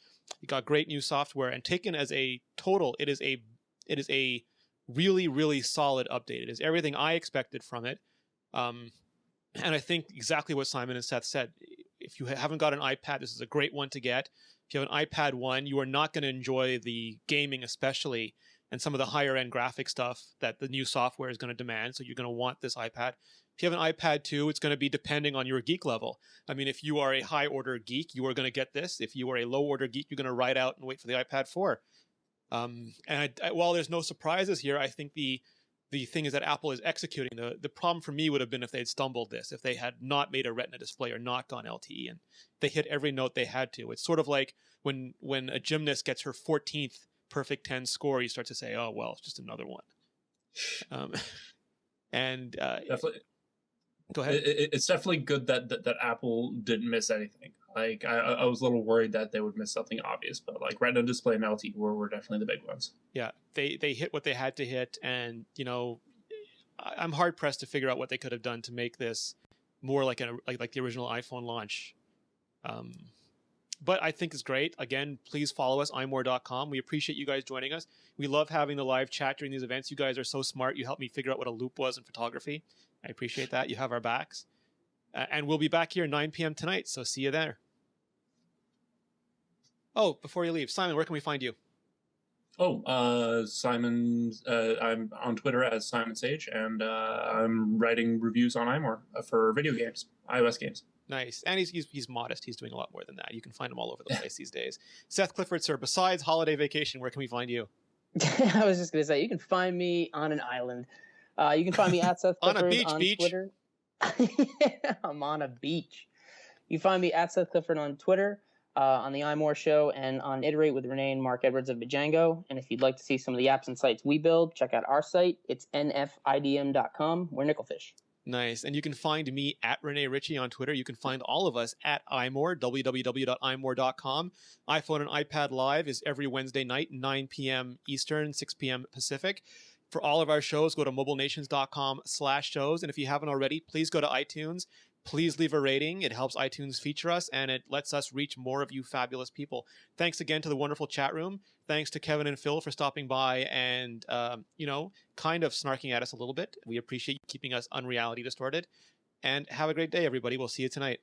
It got great new software, and taken as a total, it is a really, really solid update. It is everything I expected from it. And I think exactly what Simon and Seth said. If you haven't got an iPad, this is a great one to get. If you have an iPad 1, you are not going to enjoy the gaming especially, and some of the higher end graphic stuff that the new software is going to demand. So you're going to want this iPad. If you have an iPad 2, it's going to be depending on your geek level. I mean, if you are a high order geek, you are going to get this. If you are a low order geek, you're going to ride out and wait for the iPad 4. And while there's no surprises here, I think the thing is that Apple is executing. The problem for me would have been if they had stumbled this, if they had not made a Retina display or not gone LTE, and they hit every note they had to. It's sort of like when a gymnast gets her 14th perfect 10 score, you start to say, "Oh well, it's just another one." Definitely. Go ahead. It's definitely good that Apple didn't miss anything. Like I was a little worried that they would miss something obvious, but like Retina display and LTE were definitely the big ones. Yeah, they hit what they had to hit, and I'm hard pressed to figure out what they could have done to make this more like the original iPhone launch. But I think it's great. Again, please follow us, imore.com. We appreciate you guys joining us. We love having the live chat during these events. You guys are so smart. You helped me figure out what a loop was in photography. I appreciate that. You have our backs. And we'll be back here 9 p.m. tonight, so see you there. Oh, before you leave, Simon, where can we find you? Simon, I'm on Twitter as Simon Sage, and I'm writing reviews on iMore for video games, iOS games. Nice. And he's modest. He's doing a lot more than that. You can find him all over the place these days. Seth Clifford, sir, besides holiday vacation, where can we find you? I was just going to say, you can find me on an island. You can find me at Seth Clifford on a beach. Twitter. I'm on a beach. You find me at Seth Clifford on Twitter, on the iMore Show, and on Iterate with Rene and Mark Edwards of Django. And if you'd like to see some of the apps and sites we build, check out our site. It's nfidm.com. We're Nickelfish. Nice. And you can find me at Rene Ritchie on Twitter. You can find all of us at iMore, www.imore.com. iPhone and iPad Live is every Wednesday night, 9 p.m. Eastern, 6 p.m. Pacific. For all of our shows, go to mobilenations.com/shows. And if you haven't already, please go to iTunes. Please leave a rating. It helps iTunes feature us, and it lets us reach more of you fabulous people. Thanks again to the wonderful chat room. Thanks to Kevin and Phil for stopping by and, kind of snarking at us a little bit. We appreciate you keeping us unreality distorted. And have a great day, everybody. We'll see you tonight.